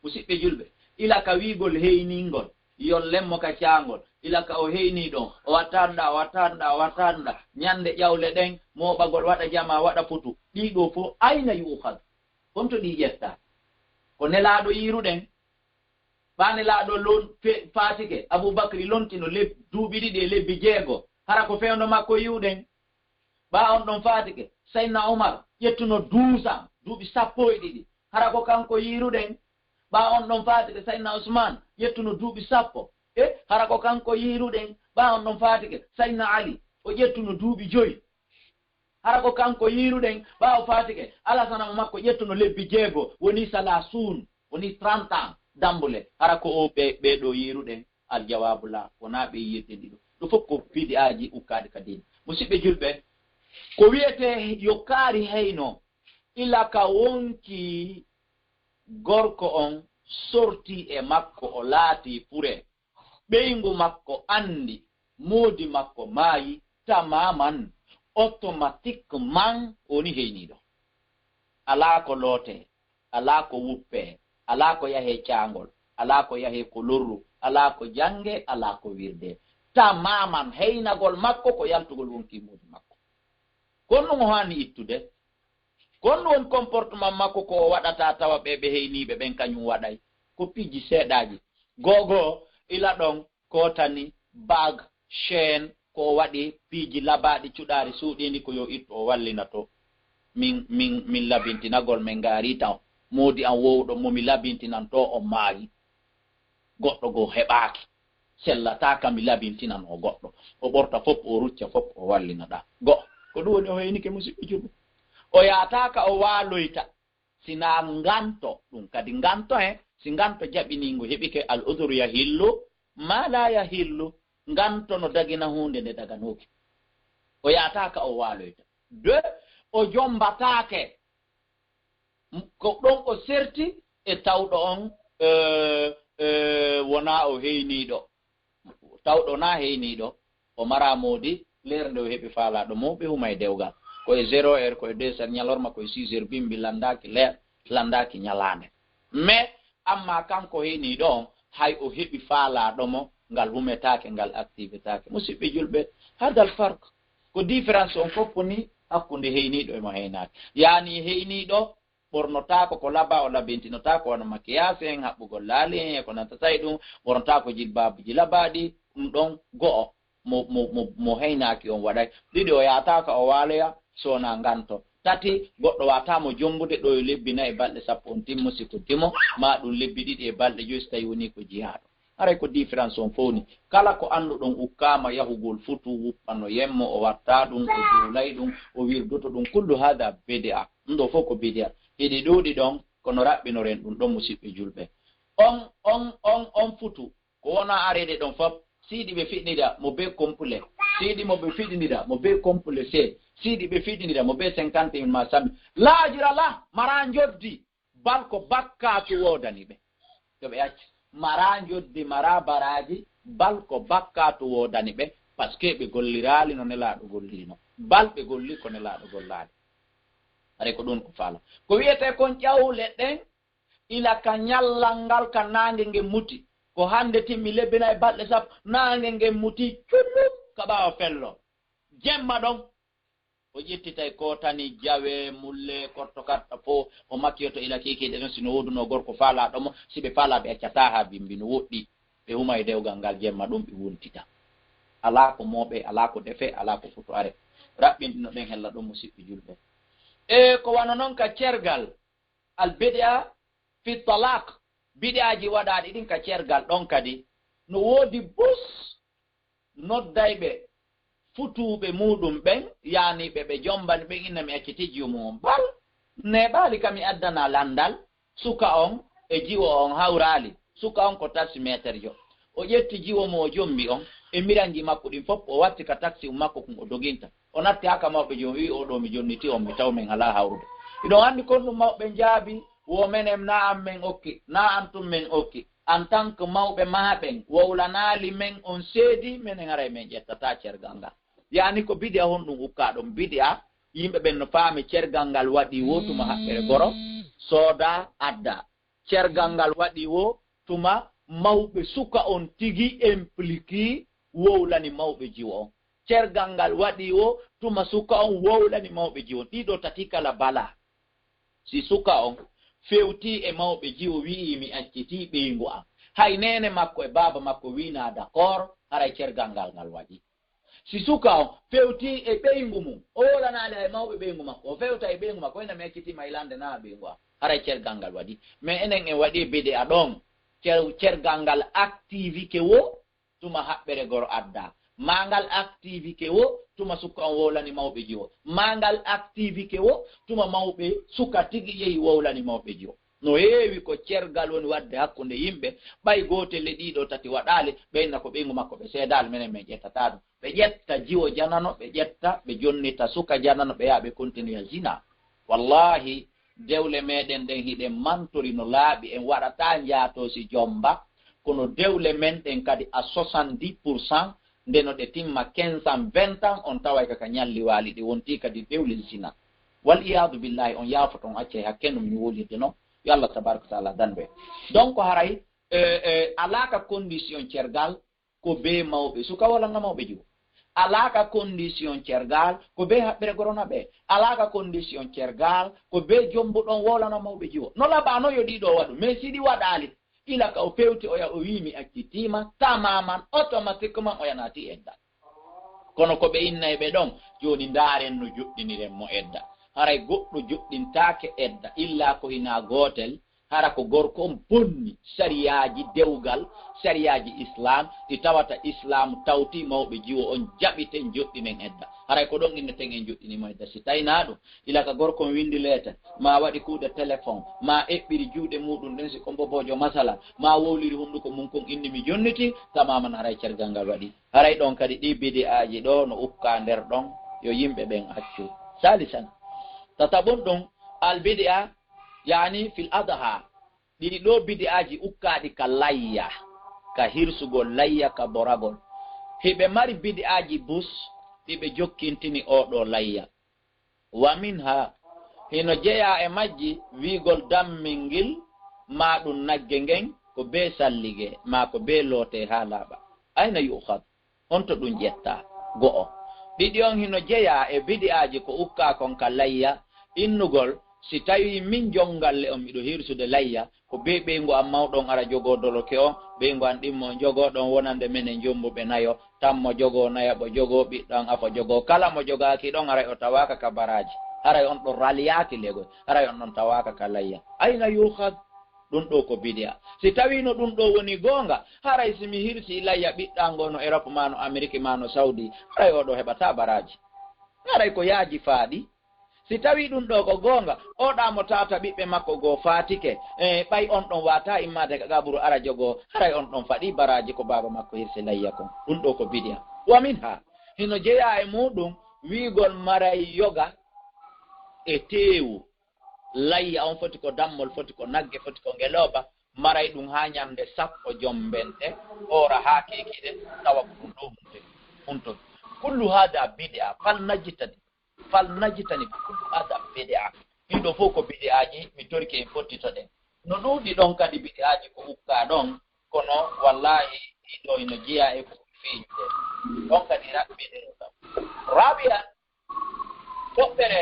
musidɓe julɓe, ila ka wiigol heyningol yollemmo ka caangol, ila ka o heyni ɗon o wattanɗa ñande ƴawle ɗen moɓagol waɗa jama waɗa futu, ɗiɗo fof ayna yukhadu honto ɗi ƴetta? ko nelaaɗo yiruɗen ɓanelaaɗo lon fatike Aboubacry lontino duuɓi ɗiɗi e lebbi 6 hara ko fewno makko yiwɗen. Ɓa on ɗon fatike Sayyidina Umar ƴettuno 12 ans duuɓi 12 hara ko kanko yiruɗen. Ɓa on ɗon fatike Sayyidina Usman ƴettuno duuɓi 10 hara ko kanko yiruɗen. Ɓa on ɗon fatike Sayyidina Ali o ƴettuno duuɓi 5 hara ko kanko yiruɗen. Ɓa o fatike Alassane makko ƴettuno lebbi 6 woni salasun woni 30 ans dambule hara ko o ɓeɗo yiruɗen. Aljawabu la wona ɓe yirɗen ɗiɗo. ɗo fof ko bid'aji ukkaɗe ka dina. Musidɓe julɓe, ko wiyete yokkari heyno ila ka wonki gorko on sorti e makko o laati pure, ɓeygu makko andi moodi makko maayi, tamaman automatique woni heyniɗo. Ala ko loote, ala ko wuppe, ala ko yahe caangol, ala ko yahe ko lorru, ala ko jange, ala ko wirde. Tamaman heynagol makko ko yaltugol wonki moodi makko. Kono mo hani ittude, kono won comportement makko ko waɗata tawa ɓe heyniɓe ɓen kañum waɗay ko piiji seeɗaji. Gogo ila ɗon ko tani bag chaine ko waɗi piiji labaɗi cuɗari suuɗindi ko yo ittu o wallina to min labintinagol min ngaari tan moodi an wowɗo momi labintinan to o maayi. Goɗɗo go heɓaaki sellataka mi labintinan o goɗɗo o ɓorta fof o rucca fof o wallina ɗa go'o. Ko ɗum woni o heynike musidɓe julɓe. O yataka o waaloyta sina nganto ɗum kadi nganto si nganto jaɓiningo heɓike al udhuru yahillu ma la yahillu, nganto no dagina hunde nde daganoki. O yataka o waaloyta. 2 o jombatake ko ɗon o serti e tawɗo on wona o heyniɗo. Tawɗo na heyniɗo o mara moodi leer nde o heɓi faalaɗo mo ɓe huma e dewgal koye 0 heure koye 2 heures ñalorma koye 6 heures bimbi landaki leer landaki ñalande. Mais amma kanko heyniɗo on hay o heɓi faalaɗo mo ngal humetake ngal activitake. Musidɓe julɓe, hadal farque ko différence on fof ni hakkunde heyniɗo emo heynaki. Yani heyniɗo ɓornotako ko laba o labintinotako wona makiyase en haɓɓugol laali en e ko nantatay ɗum, ɓornotako jilbabuji labaɗi. Ɗum ɗon go'o mo heynaki on waɗay. 2 o yataka o waaloya sona nganto. 3 goɗɗo watamo jombude ɗo e lebbi 4 e balɗe 10 on timmo siko timo ma ɗum lebbi 2 e balɗe 5 so tawi woni ko jihaɗo. Haray ko différence on fowni kala ko anduɗon ukkama yahugol futu wuppano yemmo o watta ɗum o juulay ɗum o wirdoto ɗum kullu hada bid'a. ɗum ɗo fof ko bid'a. Hiɗi ɗuuɗi ɗon kono raɓɓinoren ɗum ɗon musidɓe julɓe. On futu ko wona arede ɗon fof siidi ɓe fiɗnira mo be complet, siidi mo ɓe fiɗnira mo be complet c, siidi ɓe fiɗnira mo be 50 ma sami. Laajira la mara joddi balko bakkatu wodani ɓe to ɓe acci. Mara joddi mara baraji balko bakkatu wodani ɓe par ce que ɓe gollirali no nelaɗo gollirino. Bal ɓe golli ko nelaɗo gollali. Are ko ɗum ko faala. Ko wiyete kon ƴawle ɗen ila ka ñallal ngal ka nange nge muti. Ko hande timmi lebbi 4 e balɗe 10 nange nge muti cullum ka ɓawa fello. Jemma ɗon o ƴettitay ko tani jawe mulle korto katta fo o makkiyoto ila kekeɗe ɗon sino woduno gorko faalaɗomo siɓe faalaɓe accata ha bimbi no woɗɗi ɓe huma e dewgal ngal jemma ɗum ɓe wontita ala ko moɓe ala ko defe ala ko futo are raɓɓinɗino ɗen hella ɗum musidɓe julɓe e ko wano noon ka cergal albidia fi talaq bidiaji waɗaɗi ɗin ka cergal ɗon kadi no woodi bus noddayɓe futuɓe muɗum ɓen yaniɓe ɓe jombani ɓen inna mi acciti jumum bal neɓali kami addana landal suka on e jiwo on hawrali suka on ko taxi métre jo o ƴetti jiwo mo o jombi on e miranji makko ɗin fof o watti ka taxi makko kum o doginta o natti haka mawɓe jom wi oɗo mi jonniti on mi taw men hala hawrude iɗon anndi kon ɗum mawɓe jaabi wo menem na an men okki na an tum men okki en tant que mawɓe maɓen wowlanali men on seedi minen ara men ƴettata cergal ngal yani ko bidiya hon ɗum ukka ɗum bidiya yimɓe ɓen no paami cergal ngal waɗi wo tuma haɓɓere goro sooda adda cergal ngal waɗi wo tuma mawɓe suka on tigi impliqué wowlani mawɓe jiwo on cergal ngal waɗi wo tuma suka on wowlani mawɓe jiwo on ɗiɗo tati kala bala si suka on fewti e mawɓe jiwo wi'i mi acciti ɓeygu am hay nene makko e baba makko wina d'accord haray cergal ngal ngal waɗi si suka on fewti e ɓeygu mum o wolanali hay mawɓe ɓeygu makko o fewta e ɓeygu makko oyna mi accitima ilande na ɓeygu am haray cergal ngal waɗi mais enen en waɗi bide a ɗon cergal ngal activité wo tuma haɓɓere goro adda mangal activité wo tuma suka on wowlani mawɓe jiwo mangal activité wo tuma mawɓe suka tigi yehi wowlani mawɓe jiwo no heewi ko cergal woni wadde hakkunde yimɓe ɓay gotelle ɗiɗo tati waɗali ɓeynna ko ɓeygu makko ɓe seedali minen min ƴettata ɗum ɓe ƴetta jiwo janano ɓe ƴetta ɓe jonnita suka janano ɓe yaha ɓe continue zina wallahi dewle meɗen ɗen hiɗen mantori no laaɓi en waɗata jaatosi jomba kono dewle men ɗen kadi a 70% ndeno ɗe timma 15 ans 20 ans on taway kaka ñalli waali ɗi wonti kadi dewle zina wal iyadu billahi on yaafo ton acce hakkeno min wolirde noon yo allah tabaraka taala danɓe donc haray alaka condition cergal ko be mawɓe suka walanga mawɓe jiwo alaka condition cergal ko be haɓɓere gorona ɓe alaka condition cergal ko be jombuɗon wolana mawɓe jiwo no laɓano yo ɗiɗo waɗu mais siɗi waɗali ila ka o fewti oya o wimi accitima tamaman automatiquement o yanati edda kono ko ɓe innayi ɓe ɗon joni ndaren no juɗɗiniren mo edda haray goɗɗo juɗɗintake edda illa ko hina gotel hara ko gorko on bonni sariyaji dewgal sariyaji islam ɗi tawata islam tawti mawɓe jiwo on jaɓiten joɗɗinen edda haray ko ɗon inneten en joɗɗinimo edda si tawina ɗum ila ka gorko on windi leetal ma waɗi kuuɗe téléphone ma eɓɓiri juuɗe muɗum ɗen si ko mbobojo masala ma wowliri hunduko mum kon inni mi jonniti tamaman haray cergal ngal waɗi haray ɗon kadi ɗi bidi aji ɗo no ukka nder ɗon yo yimɓe ɓen accu salisan tataɓon ɗum albidia yani fil adha ɗiɗi ɗo bidi'aji ukkaɗi ka layya ka hirsugol layya ka boragol hiɓe mari bidi'aji bus ɗiɓe jokkintini oɗo layya wa minha hino jeeya e majji wigol dammingil ma ɗum nagge ngen ko be sallige ma ko be loote ha laaɓa ayna yuhad honto ɗum ƴetta go'o ɗiɗi on hino jeeya e bidi'aji ko ukka kon ka layya innugol si tawi min jongalle on miɗo hirsude layya ko be ɓeygu am mawɗon ara jogo doloke o ɓeygu an ɗimmo jogoɗon wonande menen jombuɓe nayo tammo jogo nayaɓo jogo ɓiɗɗon afo jogo kala mo jogaki ɗon aray o tawaka ka baraji haray on ɗon raliyaki legoy haray on ɗon tawaka ka layya ayna yuhad ɗum ɗo ko bidia si tawino ɗum ɗo woni gonga haray simi hirsi layya ɓiɗɗango no Europe ma no Amérique ma no Saudi haray oɗo heɓata baraji haray ko yaaji faaɗi si tawi ɗum ɗo ko gonga oɗamo tata ɓiɓɓe makko goo fatike ɓay on ɗon wata immade ka gaɓuru ara jogo haray on ɗon faɗi baraji ko baba makko hirsi layya kon ɗum ɗo ko bidia wa min ha hino jeeya e muɗum wigol maray yoga e teewu layya on foti ko dammol foti ko nagge foti ko ngeloba maray ɗum ha ñamde sappo jombente ora ha kekiɗe tawa ko ɗum ɗo hunto kullu hada bidia fal najitani kullu hada bidia ɗiɗo fof ko bidiaji mi torki en fottito ɗen no ɗuuɗi ɗon kadi bidiaji ko ukka ɗon kono wallahi ɗiɗo ino jeeya e ko fiiñde ɗon kadi raɓɓiɗe ɗam rabia toɓɓere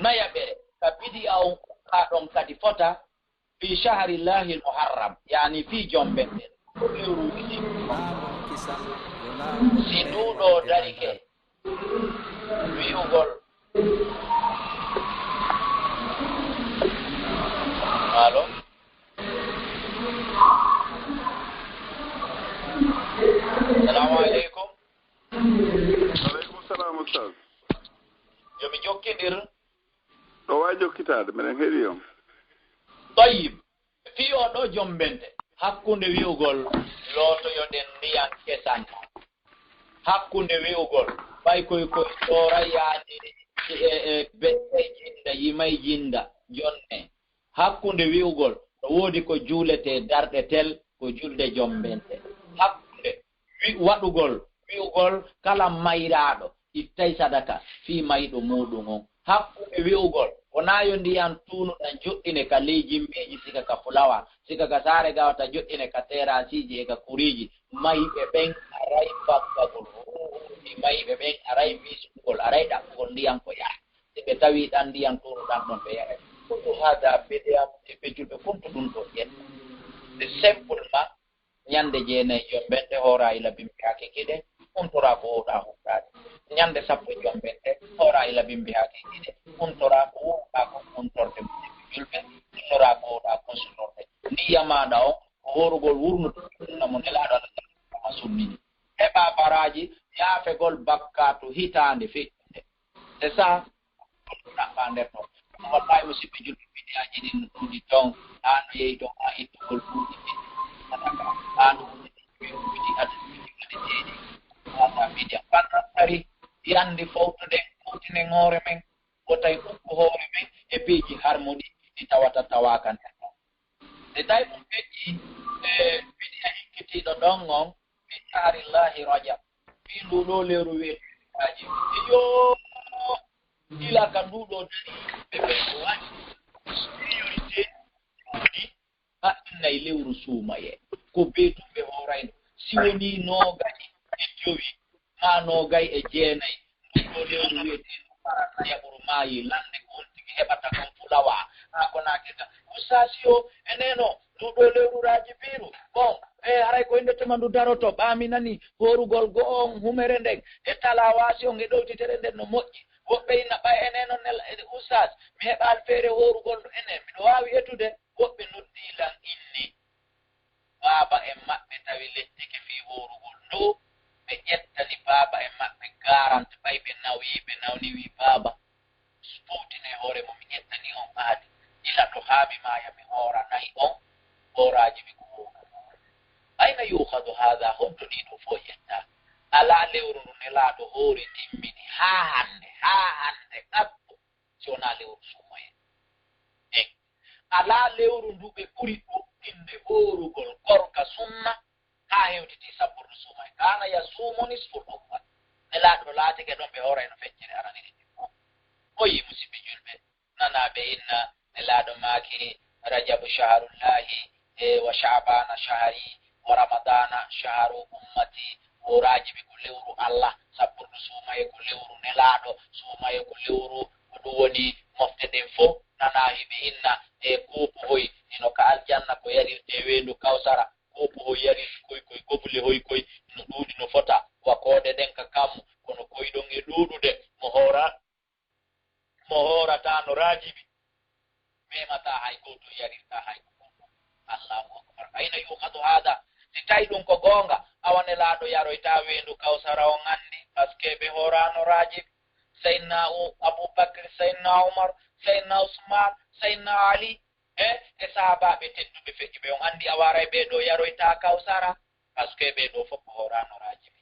nayaɓere ka bidi'a on kaɗon kadi fota fi shahrillahi lmuharram yani fi jomɓeɗen si nduɗo darike wi'ugol alo assalamu aleykum. aleykum salam oustad. yomi jokkidir ɗo wawi jokkitade minen heeɗi on. tayib fi o ɗo jombente hakkunde wi'ugol lootoyoɗen ndiyan kesan hakkunde wi'ugol ɓay koye tora yaade beɗɗe jinda yimay jinda jonne hakkunde wi'ugol no woodi ko juulete darɗe tel ko julde jombente hakkunde waɗugol wi'ugol kala mayraɗo ittay sadaka fi mayɗo muɗum on hakkunde wi'ugol wona yo ndiyan tunuɗan joɗɗine ka ley jimɓeji sika ka fulawa sika ka saare gawata joɗɗine ka terasiji e ka kuriji mayɓe ɓen aray baggagol mayɓe ɓen aray wisugol aray ɗaɓɓugol ndiyan ko yaha si ɓe tawi ɗan ndiyan tunuɗan ɗon ɓe yaha kuntu hada bidiyam e ɓe julɓe kuntu ɗum ɗo ƴetta de simplement ñande jeenayi jombente hoora ila bimɓe hake kiɗe untora ko woɗa huɗɗade ñande sappo jombente hoora ila bimɓe hake kiɗe untora ko woɗa ko untorde julɓe untora ko woɗa konsulorde ndiyamaɗa o ko horugol wurnuɗa mo nelaɗo aɗa sunnini heɓa baraji yaafegol bakkatu hitande feƴƴude c'est ça ɗaɓɓa nder ɗon wallahi musidɓe julɓe bidiyaji ɗin ɗuɗi ton hano yehi ɗon ha ittugol ɗuɗi hano wiɗi aɗaɗeɗi ata bidiya bannan ari yandi fawtude kutinen hoore men wotay ukku hoore men e piiji harmuɗi ɗi tawata tawaka nder ɗon nde tawi ɗum feƴƴi bidiya hikkitiɗo ɗon on fi shahrillahi rajab fi nduɗo lewru weetuaji iyo ila ka nduɗo dari ɓe waɗi priorité ɗuɗi haɗinnayi lewru suumaye ko beetumɓe hoorayno si woni noogayi e jowi ma noogayi e jeenayi nduɗo lewru wiyeteɗo farata yaɓuru maayi lande kon tigi heɓata kon fulawa ha konakeka usasi o eneno nduɗo lewruraji biiru bon haray ko indetema ndu daroto ɓaami nani horugol go'on humere nden e talawasi on e ɗowtitere nden no moƴƴi woɓɓe ina ɓay enen on usas mi heɓal feere horugol ɗo enen miɗo wawi etude woɓɓe noddilan inni baaba en maɓɓe tawi lettike fi horugol ndo ɓe ƴettani baaba en maɓɓe garante ɓay ɓe nawniwi baaba fowtine hoore mo mi ƴettani on aadi ila to haami maya mi hoora nayi on horaji mi ko ayna yuhadu hada honto ɗiɗo fo ƴetta ala lewru ndu nelaɗo hoori timmini ha hande ɗabbo si wona lewru sumoyen en ala lewru ndu ɓe ɓuri ɗuɗɗinde horugol gorka sunna ha hewtiti sabburdu sumoyen kana ya sumoni sfulɗumma nelaɗo laatike ɗon ɓe hoorayno feccere araniri ɗimmo oyi musidɓe julɓe nanaɓe inna nelaɗo maaki rajabu shaharullahi wa shabana shahari wa ramadana shaharu ummati horaji ɓe ko lewru allah sabburdu suumaye ko lewru nelaɗo suumaye ko lewru ko ɗum woni mofte ɗen fof nana hiɓe inna e kuupu hoy ino ka aljanna ko yarirte wendu kawsara kuupu hoy yari koy gobule hoy no ɗuuɗi no fota wakkode ɗen ka kammu kono koyɗon e ɗuuɗude mo horata no raajiɓi memata hay goto yarirta hay goto allahu akbar ayna yuhadu hada si tawi ɗum ko goonga awane laaɗo yaroyta wendu kawsara on anndi par ce que ɓe horano raajiɓe seydna aboubacry seydna oumar seydna ousmane seydna ali e sahabaɓe tedduɓe feƴƴi ɓe on anndi a waray ɓeɗo yaroyta kawsara par ce que ɓeɗo fof ko horano raajiɓe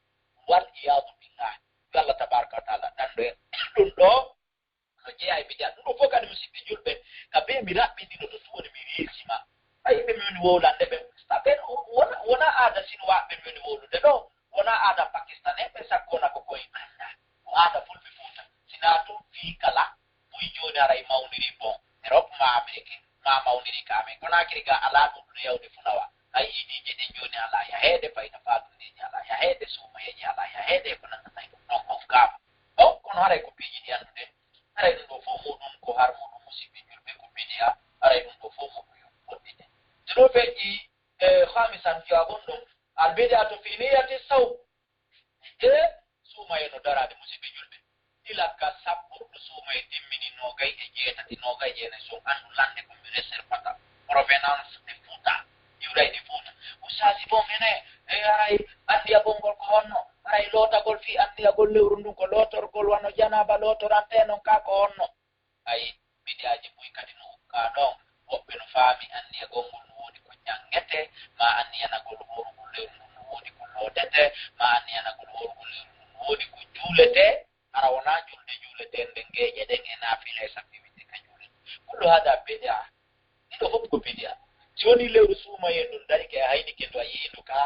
wal iyadu billah allah tabaraka wa taala ɗanɗo en ɗum ɗo no jeeya bidiya ɗum ɗo fof kadi musidɓe julɓe ka be mi raɓɓiɗino to suwoni mi resima ayiɓe mi woni wowlande ɓe ɓe wona aada sinowaɓe mi woni wowlude ɗo wona aada pakistanais ɓe sakkona ko koye anda ko aada fulɓe fuuta sina tum fi kala ɓuy joni aray mawniri bon europe ma amérique ma mawniri ka amen konakiri ga ala ɗum ɗo yawde fulawa ay idije ɗen joni ala yaheede fayda fatundeji ala yaheede suumayeji ala yaheede ko nanatay ɗum ɗon of gama o kono haray ko piiji ɗi andu bid'atu fi niyyati saw suma yeno darade musibe julbe ila ka sappo suma e timmini no gay e jeetati no gay jene so andu lande ko mi reser pata provenance de futa yuray de futa usasi bon ene e ay andi abongol ko honno ay lota gol fi andi agol lewru ndu ko lotor gol wano janaba lotorante non ka ko honno ay bid'aji buy kadi no ka don wobbe no faami andi agongol wodi ko jangete ma andi anagol horugol lewru wodi ko lodete ma andi anagol horugol lewru wodi ko julete ara wona julde ndengeje den e nafile sabbi ka julde kullu hada bid'a ido hop ko bid'a joni lewru suma yendo dari ke hayni kendo ayendo ka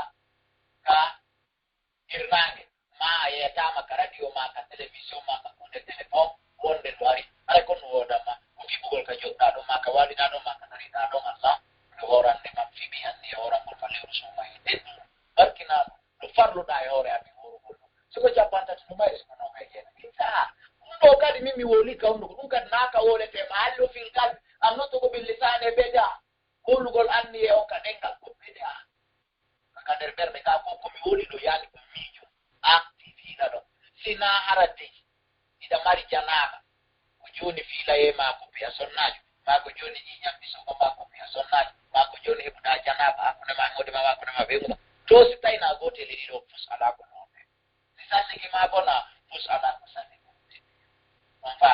irnange ma yetama ka radio ma ka television ma ka kunde telephone wonde dari ala kon wodama ko fibugol ka jodda do ma ka wadi da do ma ka tari da do ma sa do horande ma fibi hande horan ko fa lewru suma yendo barkina do farlo da e hore abi horo siko japanta to mai siko no kay jena kita ndo kadi mimi woli ka ndo dum kad naka wole te mahallo fil kal amno to ko bil lisane beda holugol anni e o ka dengal ko beda ka der berde ka ko mi woli do yani ko mijo active da do sina harati ida mari janaba ko joni fila e ma ko biya sonnajo ma ko joni nyambi so ko ma ko biya sonnajo ma ko joni hebuda janaba ko ma ngode ma ko ma be mo to sitaina gote li do fus ala ko sasa kima bona pus ala kusane on fa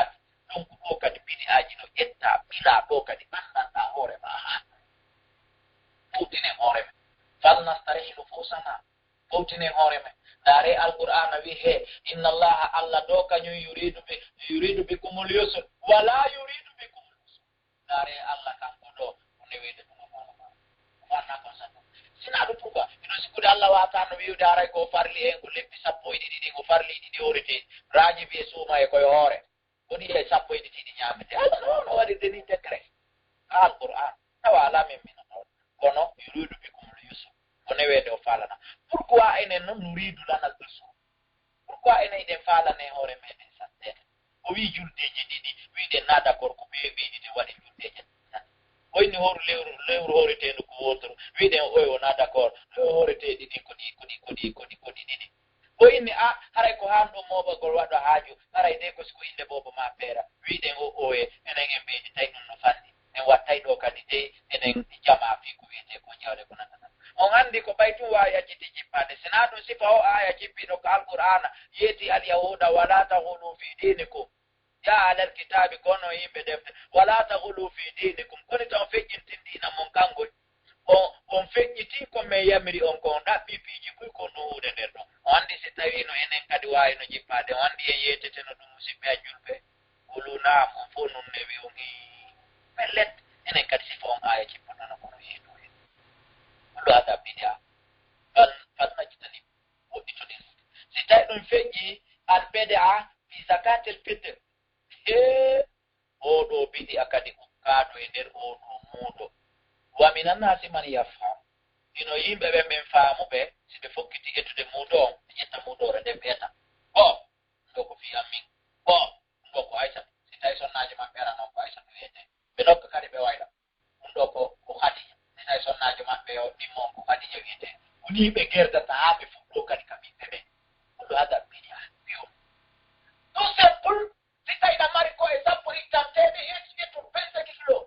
donc ko kadi bidi aji no etta bila ko kadi banda ta hore ma ha putine hore falna starihu fusana putine hore me dare alquran wi he inna allaha alla do kanyu yuridu bikum al-yusr wala yuridu bikum al-usr dare alla kan do ne wede ko wana ko sa sina do puga ino sikude Allah wa ta'ala wi dara ko farli en ko leppi sappo idi ko farli idi horite raji bi suma e ko hore woni e sappo idi di nyamete Allah no wadi deni tekre alquran tawala min kono yuridu bikum al-yusr kono wede o falana pourquoi enen non nuridu lana al-usr pourquoi enen de falane hore meden satte o wi juldeji didi wi de nada korko be di wadi juldeji oyni lewru horete no ko wotoro wiiden oy wona d'accord horete didi kodi didi oyni haray ko hando moba gol wado haaju haray de ko siko inde bobo ma pera wiiden oye enen en beedi tay non no fandi en wattay do kadi de enen jama fi ko wiete ko jawde ko nana on andi ko baytu wa yajiti jippade senado sifa o aya jippido ko alqur'ana yeti al yahuda wala taghulu fi dinikum ya alal kitabi kono yimbe defte wala taghulu fi dinikum koni tan fejjinti dina mon kango on fejjiti ko me yamiri on ko da pipiji ko nuude nder do andi se tawi no enen kadi wayi no jippade andi e yetete no dum musibe ajulbe uluna mon fo non ne wi on pellet enen kadi si fon aya jippono no kono yeto do ata bidia fan jitani wodi to des si tawi don fejji al bid'a fi zakatil fitr odo bidi akadi ukado e nder odo mudo wa minan nasi man yafham ino yimbe be men faamu be sibe fokkiti etude mudo jetta mudo re de beta ndoko fi amin ndoko aisha sitay sonnaje ma bera non ko aisha wiete be dokka kadi be wayda ndoko ko khadija sitay sonnaje ma be o dimmo ko khadija wiete uni be gerda ta be fuddo kadi kambe be do hada bidia bio to simple sitay da mari ko e sappo ittantede e to pensa kilo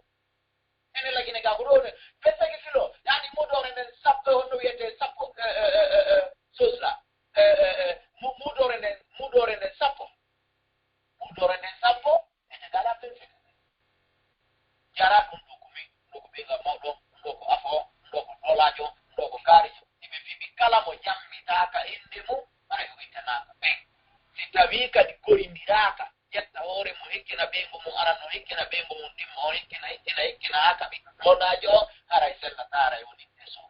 ene lagine ga gurone pensa kilo yani modore nen sappo hono wiete sappo sosla mudore nen sappo ene gala pensa jara dum ko be ga mawdo ko afo ko olajo ko kari ibe fibi kala mo jammi taka inde mu ay ko itana be sitawi kadi gorindiraka jetta hore mo hekkina bengo mo arano hekkina bengo mo dimmo hekkina haka bi dodajo haray sellatara yoni teso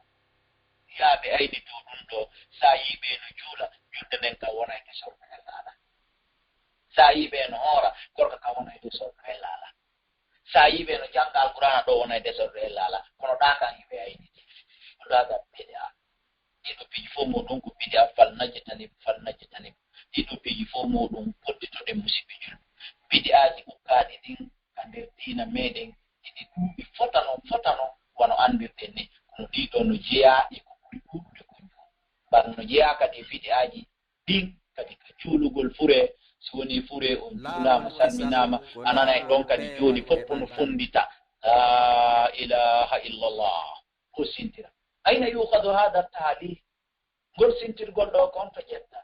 yaabe aydi to dum do sayibe no jula julde nen ka wona e teso lala sayibe no hora korka ka wona e teso lala sayibe no jangal qur'ana do wona e teso lala kono daka ibe aydi daga bid'a ido piji fo mo don ko bid'a falnajitani ido piji fo mo don poddi to de musibe jul bid'aaji ko kaadi din kande dina meden idi dubi fotano wono andirde ni kono di do no jeya e ko buri dudude ko bas din kadi ka juulugol fure so woni fure on juulama salminama anana e ɗon kadi joni fof no fondita la ilaha illallah ko sintira ayna yukhadu hada taali gol sintirgol ɗo kon to ƴetta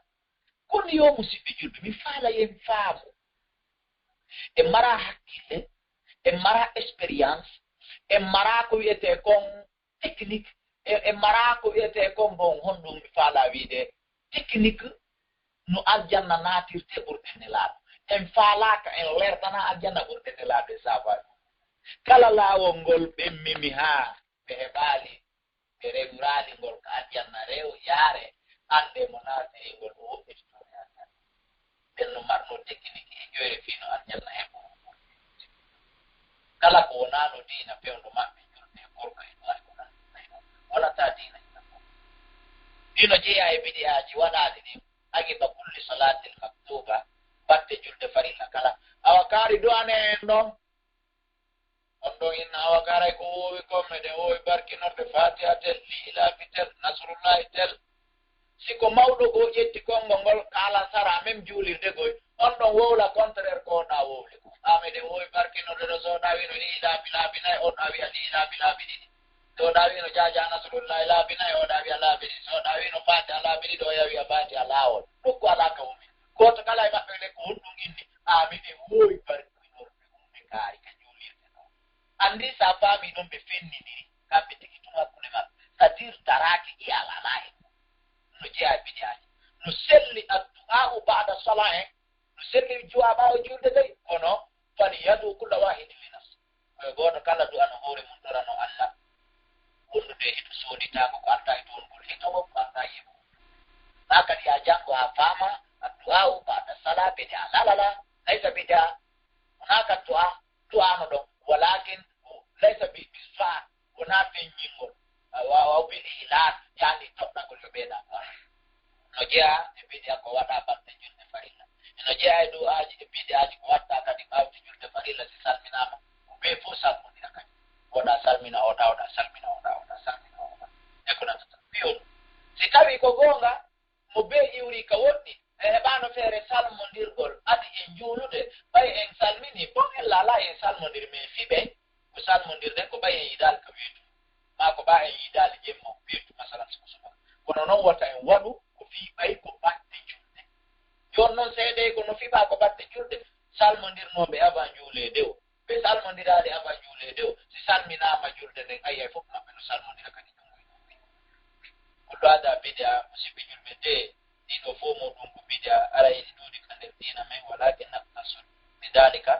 kono yo musidɓe julɓe mi faala yen faamu e mara hakkille e mara expérience e mara ko wiyete kon technique e mara ko wiyete kon bon honɗum mi faala wiide technique no aljanna naatirte ɓurɗe nelaaɗo en faalaka en lerɗana aljanna ɓurɗe nelaaɗo e sabaji kala laawol ngol ɓemmimi haa ɓe heɓaali ɓe rewraali ngol ko aljanna rew yaare ande mo naate e ngol o woɓɓititore aljanna ɓen no marno technique e ƴoyre fiino aljanna heɓo kala ko wonaano diina pewndo maɓɓe julɓe e gorko e ɗuwa ko nanɗo wonata diina dino jeeya e bidiyaji waɗaade ɗin agiba kulli salatil maktuba batte julde farilla kala awa kaari duwane en ɗon on ɗon inna awa kaaray ko woowi komme ɗe woowi barkinorde fatiha tel liilaafi tel nasrullahi tel siko mawɗo goo ƴetti konngol ngol kaala sara même juulirde goy on ɗon wowla contraire ko ɗa wowli ko amede woowi barkinorde ɗo so ɗawino liilaafi laabi nayi on ɗa wiya liilaafi laabi ɗiɗi so ɗawino jaja nasrullahi laabi nayi o ɗa wiya laabi ɗiɗi so ɗawino fatiha laabi ɗiɗi o yawiya fatiha laawol ɗukko ala ka wumi goto kala e maɓɓe le ko honɗum inni amide woowi barkinorde umɓe kaari ka juulirde ɗo andi sa faami ɗon ɓe fennidiri kamɓe tigi tun hakkunde maɓɓe c'est-à-dire daraki iyal ala e no jeeya bidiyaji no selli addu'a ba'da salah en no selli juwa ɓaawo julde dey kono fani yadu kulla wahidin li nafsi goto kala du'a no hoore mum ɗorano Allah wondude hito sooditago ko arta e toon ngol hito woppo arta yebo na kadi ya janngo ha faama addu'a ba'da salah bidi alalala laysa bidia hunaka du'a no ɗon walakin laysa bisfa wona feññingol waw ɓe ilan yani toɗɗagol yo ɓeeɗa no jeeya e bidia ko waɗa batte julde farilla eno jeeya e du'aji e bidiaji ko watta kadi ɓawde julde farilla si salminama ko ɓe fof salmodira kadi oɗa salmina oɗa salmina oɗa salmina oɗa e ko nantata piyon si tawi ko goonga mo be iwri ka woɗɗi e heɓano feere salmodirgol adi en juulude ɓay en salmini bon en laala en salmodir mais fiɓe ko salmodirde ko ɓay en yiɗali ko weetu ma ko ɓa en yiɗali jemmo weetu masalan siko subaka kono noon wota en waɗu ko fiɓay ko batte julde jon noon seeɗe kono fiɓa ko batte julde salmodirnoɓe avant juulede o ɓe salmodirade avant juulede o si salminama julde nden ayiyay fof maɓɓe no salmodira kadi ɗum kullu hada bidia musidɓe julɓe de ɗiɗo fof muɗum ko bidia aray ɗi ɗuuɗi ka nder diina men walakin naftasul lidalika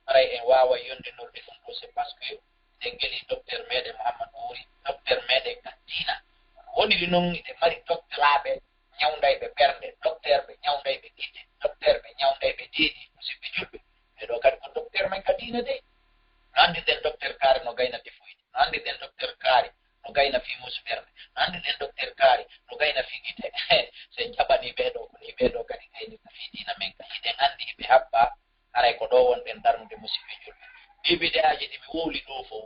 aray en wawa yondinorde ɗum ɗo c'est parce que eɗen geli docteur meɗen mouhammad ouri docteur meɗen ka diina woniri noon eɗen mari doctelaɓe ñawdayɓe ɓernde docteur ɓe ñawdayɓe gite docteur ɓe ñawdayɓe deeɗi musidɓe julɓe ɓeɗo kadi ko docteur men ka diina de no andirɗen docteur kaari no gayna defoyde no andirɗen docteur kaari no gayna fi musu ɓernde no andirɗen docteur kaari no gayna fi gite sen jaɓani ɓeɗo ko ni ɓeɗo kadi gaynirta fi diina men ka hiɗen andi ɓe haɓɓa haray ko ɗo wonɗen darnude musidɓe julɓe ɗi bidiyaji ɗi mi wowli ɗo fof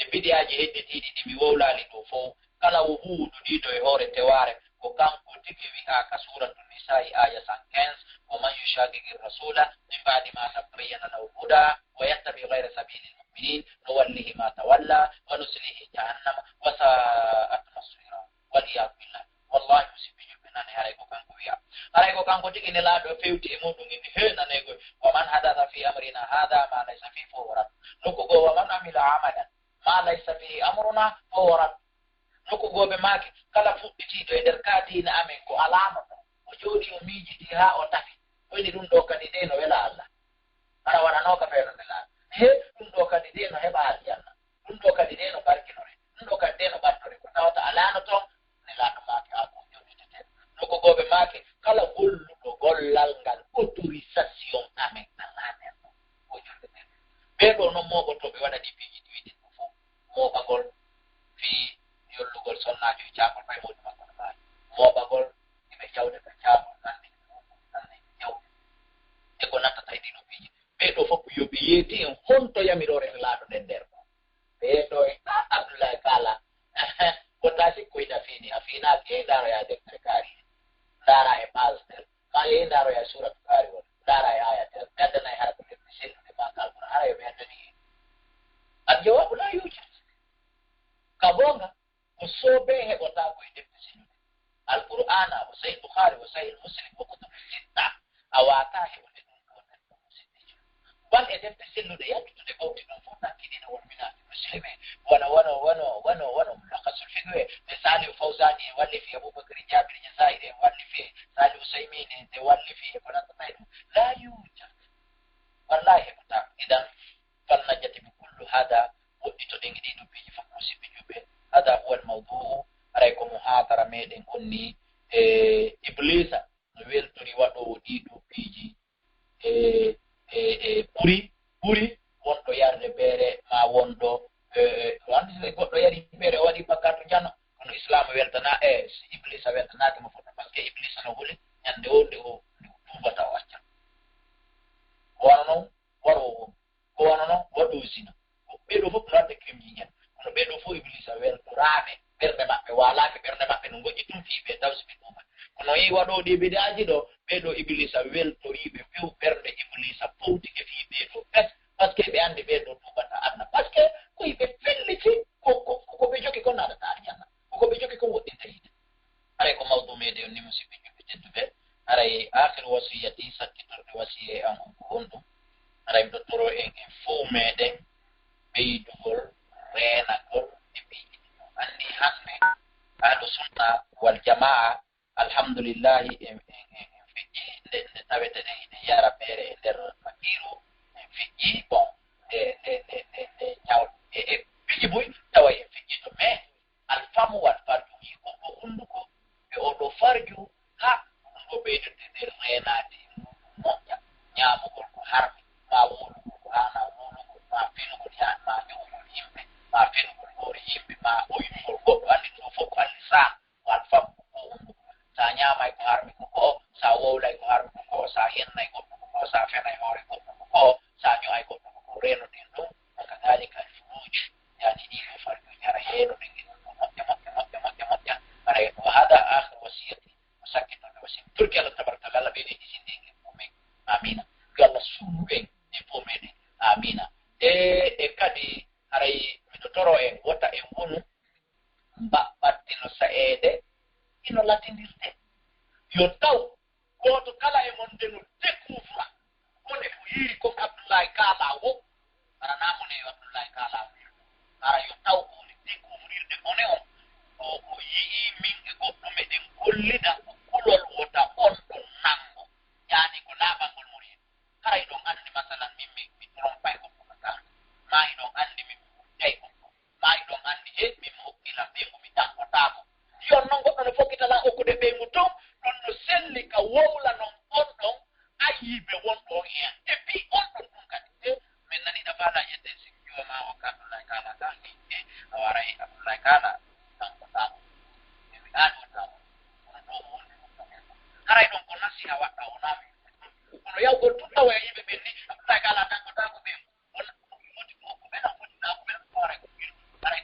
e bidiyaji hedditiɗi ɗi mi wowlali ɗo fof kala wo huuɗu ɗiɗo e hoore teware ko kanko tigi wi'aka suratu nisa'i aya 115 wa man yushaqiqi rasula min ba'di ma tabayyana lahu huda wa yattabi ghayra sabili lmuminin nuwallihi ma tawalla wa nuslihi jahannama wa sa'at masira waliyadu billah wallahi musidɓe julɓe nane haray ko kanko wiya haray ko kanko tigi ne laaɗo fewti e muɗum inde he nanego wa man hadatha fi amrina hada ma laysa fi fawrat nokku go wa man amila amalan ma laysa fihi amruna fawrat nokku goɓe maake kala fuɗɗitiɗo e nder kaadina amen ko alama ɗo o jooɗi o miijiti ha o tafi woni ɗum ɗo kadi de no wela Allah ara waɗanoka feere nde laaɗo he ɗum ɗo kadi de no heɓa aljanna ɗum ɗo kadi de no barkinore ɗum ɗo kadi de no ɓattore ko tawata alano toon ne laaɗo maake ha ko joɗitete nokku goɓe maake kala golluɗo gollal ngal autorisation amen alanen ɗo o julde ɓen ɓeɗo noon moɓotoɓe waɗa ɗi piiji ɗi wiɗen ɗo fof moɓagol fi yollugol sonnajo e caagol ɓay moɗi makko no maayi moɓagol eɓe jawde ka caagol nanne jawde e ko nattata e ɗiɗo piiji ɓeɗo fof ko yoɓe yeeti en honto yamirore e laaɗo nden nder ko ɓeɗo e abdoulaye kala wota sikkoyta fiini a fiinaki e ndaro ya deftere kaari ndara e page tel ari ndaro ya sura tukari won dara ya aya gadana ya harata ke sin de ma kal qur'an ara yo bedani al jawab la yujad kabonga usobe he bota ko ide sin al qur'ana wa sahih bukhari wa sahih muslim wa kutub sitta awata he wonde dum ko ban e defte sellude yattude bawti non fof takkidina won minati muslime wano mulakasul fiqh misali fawzani walli fi abubakar jabir jazairi walli fi sali usaymin de walli fi fanataydu la yujad wallahi buta idan falnajati bi kullu hada wodito dengi do biji fakusi bijube hada huwa almawdu araykum muhatara meden onni iblisa no weltori wado dido biji puri wondo yarde bere ma wondo wandi goddo yari bere wadi bakatu janno kono islam weltana iblis weltana ko foto parce que iblis no wuli nyande wonde o tubata wacca wono wado sina be do fop rade krimji nyen kono be do fo iblis weltorame berde mabbe wala ke berde mabbe no goji tum fi be tawsi be dum kono yi wado de bidaji do be do iblis weltori be few berde iblis fawti ke fi be do parce que be ande be do tubata adna parce que ko be felliti ko be joki ko nada taariana ko be joki ko wodinte ide are ko mawdu mede ni musibi be tedube are akhir wasiyati sakkitor de wasiye an ko hondo are do toro en fo mede be dugol rena ko be andi hasne ado sunna wal jamaa alhamdulillah fiji de tawete de yara bere der makiru fiji bon de nyaw fiji boy taway fiji to me alfamu wal farju ko hunduko be o do farju ha ko be de renati moja nyamu ko harmi ma wolu ko ana wolu ko ma finu ko ya ma nyomo yimbe ma finu ko hore yimbe ma o yimbe ko andi to foko alisa wal famu ko hunduko sa nyama ko harmi ko sa wola ko harmi ko sa henna ko sa fena hore ko sa nyo ay ko reno din dum kadhalika al-furuj yani ni farju yara hero din moja ara ko hada akhir wasiyati musakkitu wasim turki Allah tabarakalla be ni sindinge mu'min amina galla sumugen ni pomede amina kadi aray mitotoro en wota en wonu ba battino saede ino latindirte yo taw goto kala e mon denu découvre kone ko yiri ko Abdoulaye Kala wo ara namune Abdoulaye Kala ara yo taw ko découvrir de one o yi min e goddo meden gollida kulol wota on do nango yani ko labangol muri ara idon andi masalan mi trompay ko kata mai don andi mi tay ko mai don andi mi hokila be ko mi tanko tako yon non goddo no fokita la okude be mutum don no selli ka wowla non on don ayibe won do hen e bi on don dum kadi men nani da bala yedde sikyo ma o ka Abdoulaye Kala ta ni awara Abdoulaye Kala tanko tako mi ado tako haray don ko nasiha wadda o nami kono yawgol tutta way yimbe be ni Abdoulaye Kala tanko tako be on moti ko be na foti na ko be fare ko haray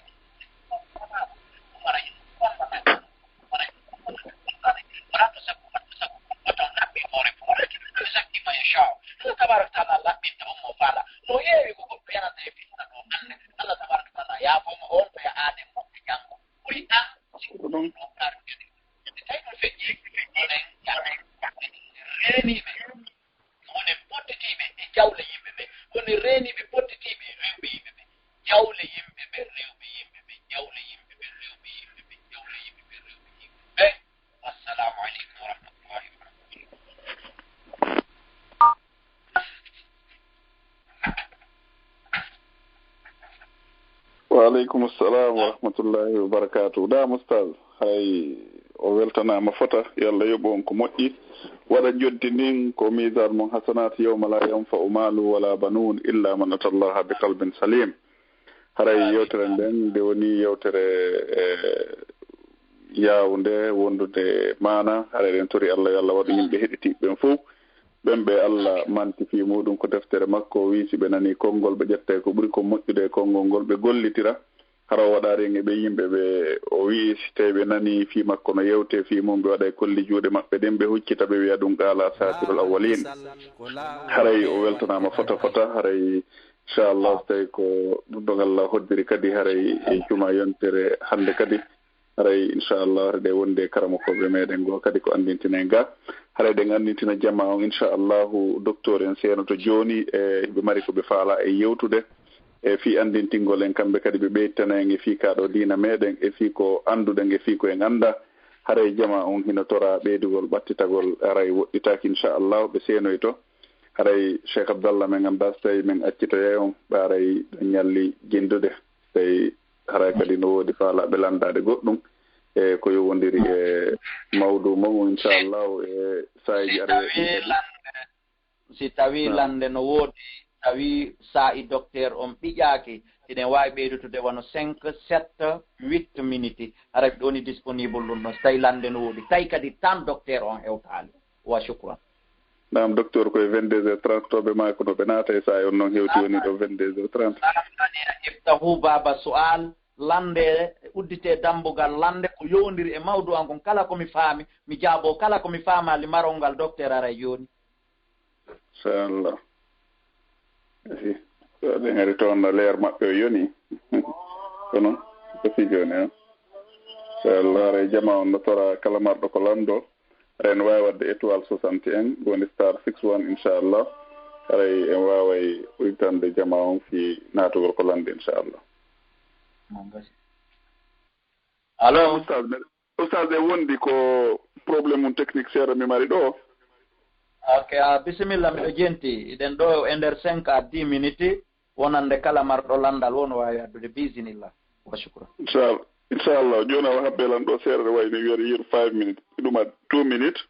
tabarak taala Allah bi to mo fala no yewi ko pena te fi na do anne Allah tabarak taala ya fo mo on be ade mo jango uri an ɗum tay ko fe reni be woni pottitiɓe e jawle yimɓe ɓe woni reniɓe pottitiɓe e rewɓe yimɓe ɓe jawle yimɓe ɓe rewɓe yimɓe ɓe jawle yimɓe ɓe rewɓe yimɓe ɓe jawle yimɓe ɓe rewɓe yimɓe ɓe wassalamu aleykum wa rahmatullahi wa barakatuh. وعليكم السلام ورحمة الله وبركاته. دا مستاذ هاي o weltanama fota yalla yoɓon ko moƴƴi waɗa joddinin ko misal mon hasanat yawma la yanfa'u malu wala banun illa man atallaha bi qalbin salim. haray yewtere nden nde woni yewtere yawnde wondude mana haray en tori Allah yo Allah waɗa yimɓe heɗitiɓe fof ɓen ɓe Allah manti fi muɗum ko deftere makko wiisi ɓe nani konngol ɓe ƴette ko ɓuri ko moƴƴude konngol ngol ɓe gollitira hara waɗaare ɓe yimɓe ɓe o wii si tawi ɓe nani fi makko no yewte fi mum ɓe waɗa e kolli juuɗe maɓɓe ɗen ɓe huccita ɓe wiya ɗum qaala satirul awwalin haray o weltanama fota haray inchallah so tawi ko ɗum Allah hoddiri kadi haray e juma yontere hannde kadi haray inchallah haɗe wonde karamokoɓe meɗen goo kadi ko andintinen ga haray ɗen andintina jamma on inchallahu docteur en seenoto joni e ɓe mari koɓe faala e yewtude e fi andintingol en kamɓe kadi ɓe ɓeytanaen e fi kaɗo dina meɗen e fi ko anduɗen e fi ko en anda haray jama on hino tora ɓeydugol ɓattitagol aray woɗɗitaki inchallahu ɓe seenoy to haray cheikh abdallah men anda so tawi men accitoye on ɓe aray ɗo ñalli jindude tawi haray kadi no woodi faalaɓe landade goɗɗum e ko yowodiri e mawdu mamo inchallahu e sayiji ara si tawi lande no woodi tawi sa'i docteur on ɓiƴaaki inen waawi ɓeydutude wono 5 7 8 minutes hara ɗoni disponible ɗum ɗon so tawi lande no woodi tawi kadi tan docteur on hewtaali wa shukran nam docteur koye 22h30 toɓe ma ko no ɓe naata e sa'i on noon hewti woni ɗo 22h30 iftahu baba su'al lande uddite dambugal lande ko yowndiri e mawdu an kon kala komi faami mi jaabo kala komi faamali marol ngal docteur ara jooni inchallah so ɗen ari toon leer maɓɓe o yoni kono ko fi jooni o inchallah aray jama on no tora kala marɗo ko lamdo aray no waawi wadde étoile 61 woni star 61 inchallah aray en waaway ɓoytande jama on fi naatugol ko lamde inchallah allo oustaz e wondi ko probléme mum technique seeɗa mi mari ɗo ok bisimilla miɗo jenti iɗen ɗo e nder 5 à 10 minutes wonande kala marɗo landal won wawi addude bisinillah wa shukra inchallah joni awa habbelan ɗo seeɗa ɗe wayi mi wiyata yiru 5 minutes ɗuma 2 minutes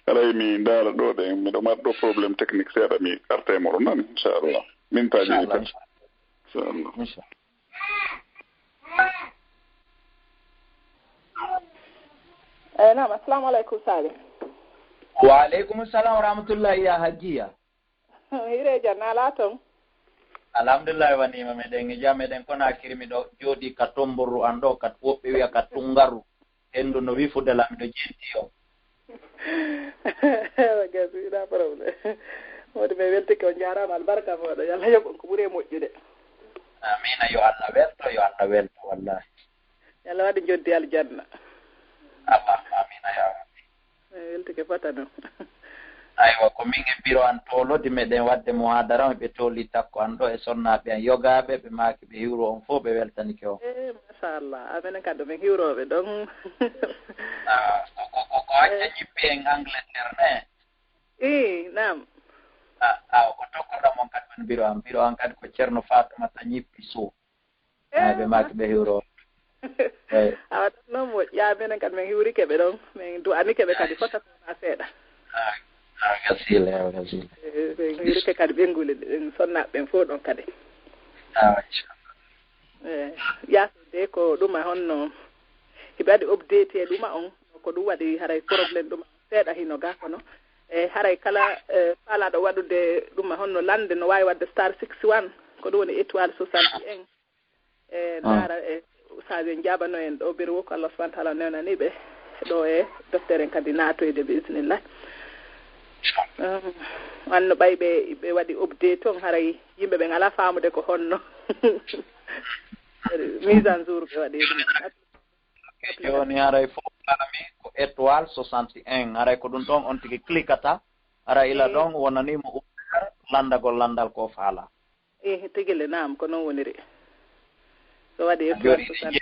alay mi ndaara ɗo ɗe miɗo mari ɗo probléme technique seeɗa mi arta e moɗo nani inchallah min taji ni tan inchallah naam assalamu aleykum Salim wa aleykum salam wa rahmatullahi ya hajjiya hireja nala toon alhamdulillahi wanima meɗen e jam meɗen kona kirmi ɗo jooɗi ka tomborru an ɗo kat woɓɓe wiya ka tungaru hendu no wifudela miɗo jenti o gasiɗa probléme wodi mi weltike o jarama albarka moɗo yo Allah yoɓon ko ɓuuri e moƴƴude amina yo Allah welto wallahi yo Allah waɗi joddi aljanna allahumma amina ya rabbi weltike fota noon aywa ko min e biro an tolode meɗen wadde muhadara ɓe toli takko an ɗo e sonnaɓe an yogaɓe ɓe maaki ɓe hiwro on fof ɓe weltanike on machallah aminen kadi min hiwroɓe ɗon ko acca ñippi en Angleterre ne nam ko tokkoɗa mon kadi woni biro an kadi ko ceerno Fatumata ñippi Sow ɓe maaki ɓe hiwro on awa ɗon noon moƴƴa minen kadi min hiwrike ɓe ɗon min du'anike ɓe kadi fota sona seeɗa gasile min hiwrike kadi ɓenngule ɗen sonnaɓe ɓen fof ɗon kadi yasode ko ɗuma honno hiɓe waɗi update e ɗuma on ko ɗum waɗi haray probléme ɗuma seeɗa hino ga kono e haray kala faalaɗo waɗude ɗuma honno lande no wawi wadde star 61 ko ɗum woni étoile 61 e ndaara e usaji en jabano en ɗo biri wo ko Allah subahana taala newnaniɓe ɗo e docteur en kadi natoyde bisimillah wanno ɓay ɓe waɗi update on haray yimɓe ɓe ngala famude ko honno mise en jour ɓe waɗi ɗum joni haray fof faami ko étoile 61 haray ko ɗum ɗon on tigi cliquata hara ila ɗon wonanimo ummata landagol landal ko faala tigile nam ko noon woniri so waɗi étoile 60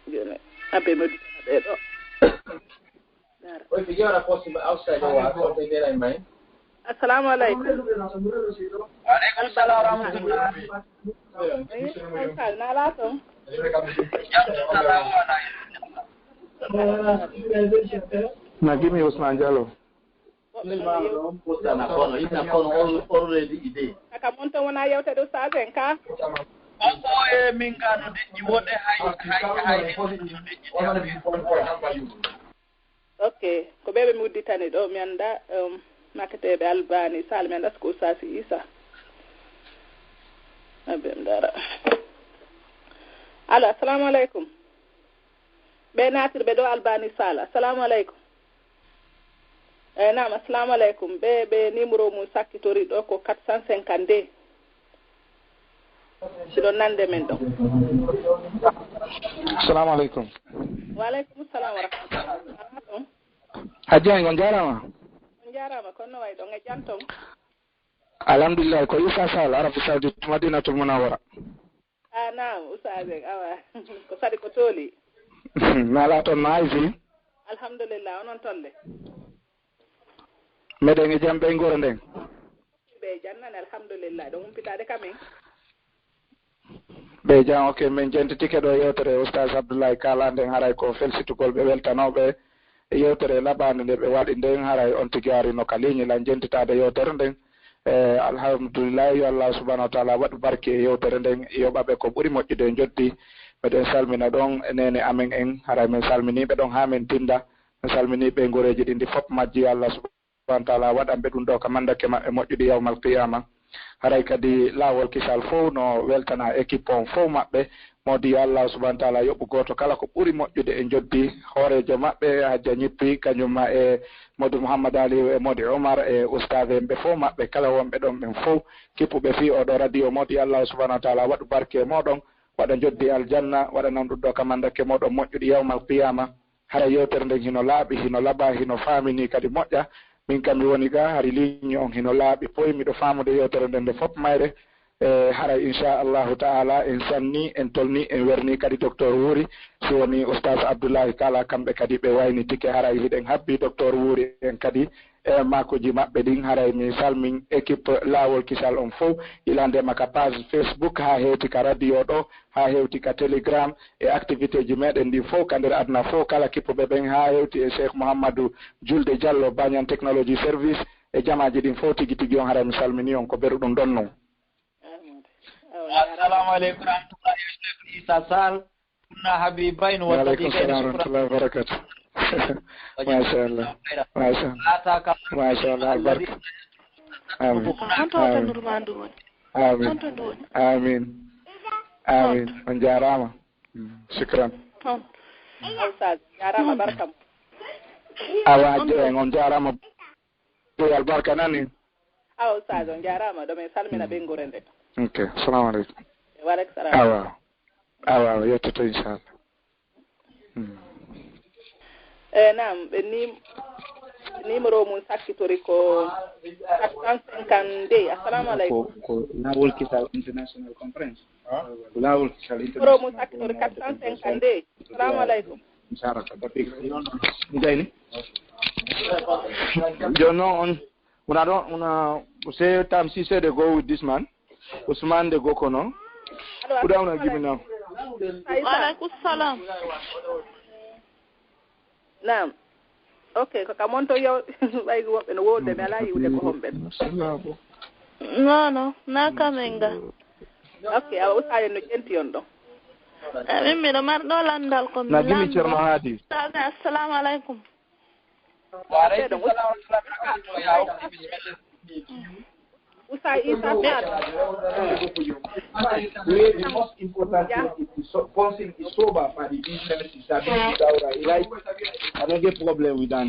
joni abe mo ɓe ɗo assalamu aleykum waaleykum salam wa rahmatullah nala toon Nagimi Ousmane Diallo aka mon to wona yewtede ustaz en ka onko e min gano deƴƴi woɗe hay ok ko ɓeɓe mi udditani ɗo mi anda makketeɓe albani sal mi anda ko ustaz Isa abem dara alo assalamu alaikum be natir be do albani sala assalamu alaikum naam assalamu alaikum be numéro mum sakkitori do ko 452 sido nande men do assalamu alaikum wa alaikum assalam wa rahmatullah hajja ngon jarama kono way do nga jantom alhamdulillah ko Isa Sall Arabie Saoudite Madinatul Munawwara naam ustaze awa ko sadi ko toli nala ton naisi alhamdulillah onon tolle meden e jambe ngoro nden be jannan alhamdulillah do humpitade kamen be jan ok men jentitike do yewtere ustaz Abdoulaye Kala nden haray ko felsitugol be weltanobe yewtere labande nde be wadi nden haray on tigi ari no kaliñi lan jentitade yewtere nden alhamdulillah yo Allah subhanahu wa ta'ala wadu barke yewtere nden yobabe ko buri mojjude joddi meden salmina don enene amen en haray men salmini be don ha men tinda men salmini be ngoreji dindi fop majji Allah subhanahu wa ta'ala wadan be dum do ka mandake mabbe mojjude yawmal qiyamah haray kadi lawol kisal fo no weltana équipe on fo mabbe modi Allah subhanahu wa ta'ala yobbu goto kala ko buri mojjude en joddi horejo mabbe hajja nyippi kanyuma e Modou Muhammad Ali e Modi Omar e ustave be fo mabbe kala wonbe don ben fo kipube fi o do radio modi Allah subhanahu wa ta'ala wadu barke modon wada joddi aljanna wada namdudo kamandake modon mojjudi yawmal qiyamah haray yewtere nden hino laabi hino laba hino famini kadi mojja min kam mi woni ga hari ligne on hino laabi poy mi do famude yewtere nden fop mayre haray insha Allah ta'ala en sanni en tolni en werni kadi docteur Wuri si woni ustaz Abdoulaye Kala kambe kadi be wayni tike haray hiden habbi docteur Wuri en kadi makoji mabbe din haray mi salmin équipe lawol kisal on fo ilande maka page Facebook ha hewti ka radio do ha hewti ka telegram e activité ji meden di fo kandir adna fo kala kipo be ben ha hewti e Cheikh Mouhamadou Julde Diallo Banyan Technology Service e jamaaji din fo tigi tigi on haray mi salmini on ko berudum donno. Assalamu alaikum warahmatullahi Isa Sall kunna habibain wa warahmatullahi wabarakatuh. Mashallah barka amin on jarama shukran jarama barka awaje on jarama boyal barka nani ustaz on jarama do men salmina be ngorende okay assalamu alaikum wa alaikum salam awa yetto inshallah naam be numéro mun sakkitori ko 452 assalamu alaikum ko lawol kisal international conference lawol kisal international numéro mun sakkitori 452 assalamu alaikum inshallah tapi ndayni jono on una say time she said to go with this man Usman de Gokono. Good down and give me now. Alaikum salam. Naam. Okay, kaka monto yo like what in the world de mala you de ko hombe. No, na kamenga. Okay, I was saying no jenti yondo. Mimi no mar do landal ko mi. Na gimi cerno hadi. Assalamu alaikum. Wa alaikum salam wa rahmatullahi ya ukti bismillah. Usai Isa the most important thing is person is sober for the business is that right. I don't get problem with that.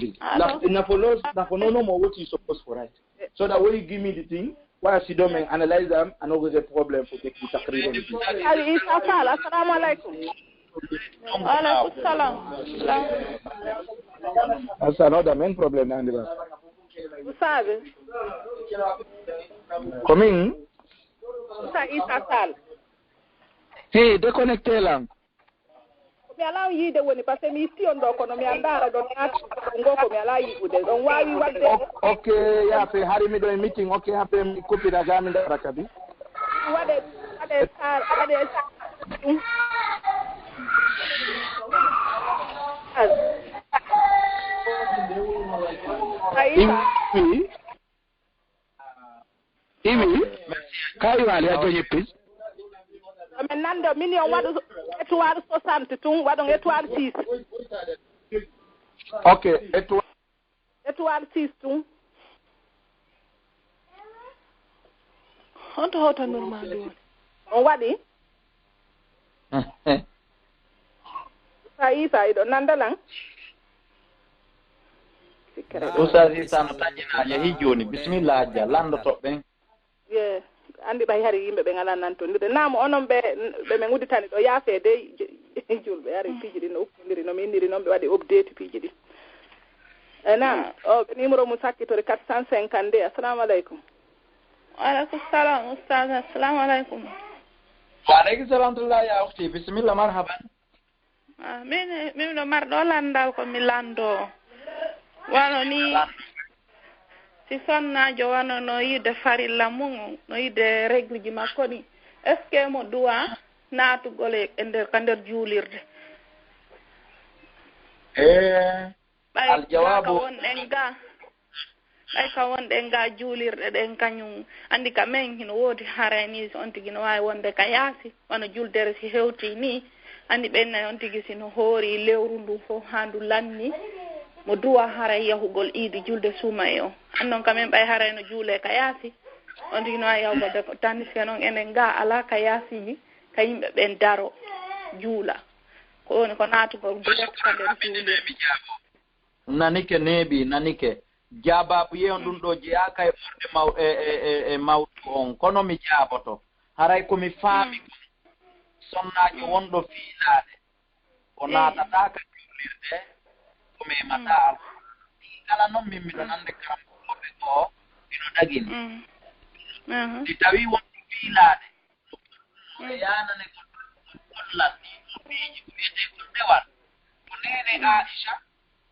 No more what you supposed for right. So that when you give me the thing, why I sit down and analyze them, I don't get problem for the takrir. Isa Sall, assalamu alaikum. Alaikum salam. That's another main problem now. Usabe. Coming. Usa Isa Sall. Hey, déconnecté là. Mi ala yi de woni parce que mi ti ondo ko no mi andara do na ngoko mi ala yi ude don wawi wadde. Okay, ya fe hari mi do meeting. Okay, ha pe mi copy da gami da rakabi. Wade sar Iwi kai wali a joye pis men nando million wadu étoile 60 tun wadu étoile 6 okay étoile 6 tun hoto normal on waɗi sa Isa iɗo nandalan Ustaz Isa no taƴƴinaaje hi jooni bisimilla hajja lando toɓɓen ye andi ɓay hari yimɓe ɓe ngala nantondirde naamo onon ɓe min udditani ɗo yaafeede julɓe ari piiji ɗi no uppodiri no mi inniri noon ɓe waɗi update piiji ɗi nam o ɓe numéro mum sakkitore 452 assalamu aleykum waaleykum salam oustaz assalamu aleykum waaleykum salam tullah ya ukhti bisimilla marhaban min ɗo marɗo landal ko mi lando wano ni si sonnajo wano no yide farilla mum no yide règle ji makko ni est ce que mo duwa naatugol e nder ka nder juulirde aljawabu wonɗen ga ɓay ka wonɗen ga juulirɗe ɗen kañum andi ka men hino woodi haray ni on tigi no wawi wonde ka yaasi wano juldere si hewti ni andi ɓennayi on tigi sino hoori lewru ndu fof ha ndu lanni mo duwa haray yahugol iidi julde suuma e on annon ka men ɓay haray no juule ka yaasi on tigi no wawi yahugol de tandis que noon enen ga ala ka yaasiji ka yimɓe ɓen daro juula ko woni ko naatugol direct ka nder juulirde nanike neeɓi nanike jaababu yeyon ɗum ɗo jeyaka e ɓurde e mawɗu on kono mi jaaboto haray komi faami ko sonnajo wonɗo fiilaade o naatataka juulirde ko memata kala noon min miɗo nande karamkoɓe goo ino ɗagini si tawi wonɗo fiilaade no yanane gollanni no piiji ko wiyete ko ndewal ko nene Aisha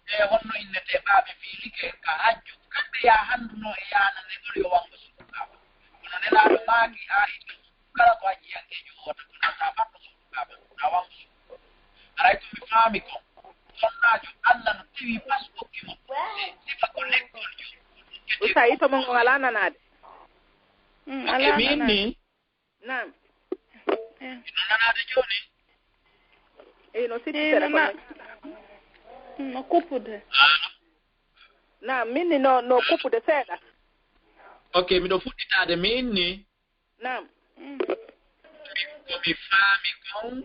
e honno innete ɓaaɓe fiilike ka hajju kamɓe ya handuno e yanane gol yo wango sukaba kono nelaaɗo maaki Aisha kala ko hajjiyankejo wota ko nanta batto sukaba a wango sukaba aray ko mi faami kon sonnajo Allah no tewi pasɓokki mo sifa ko lekkol jo o tawi to mon ala nanade ala min ni nam no nanade joni no sittere ko no kuppude nam min ni no kuppude seeɗa ok miɗo fuɗɗitade min ni nam komi faami kon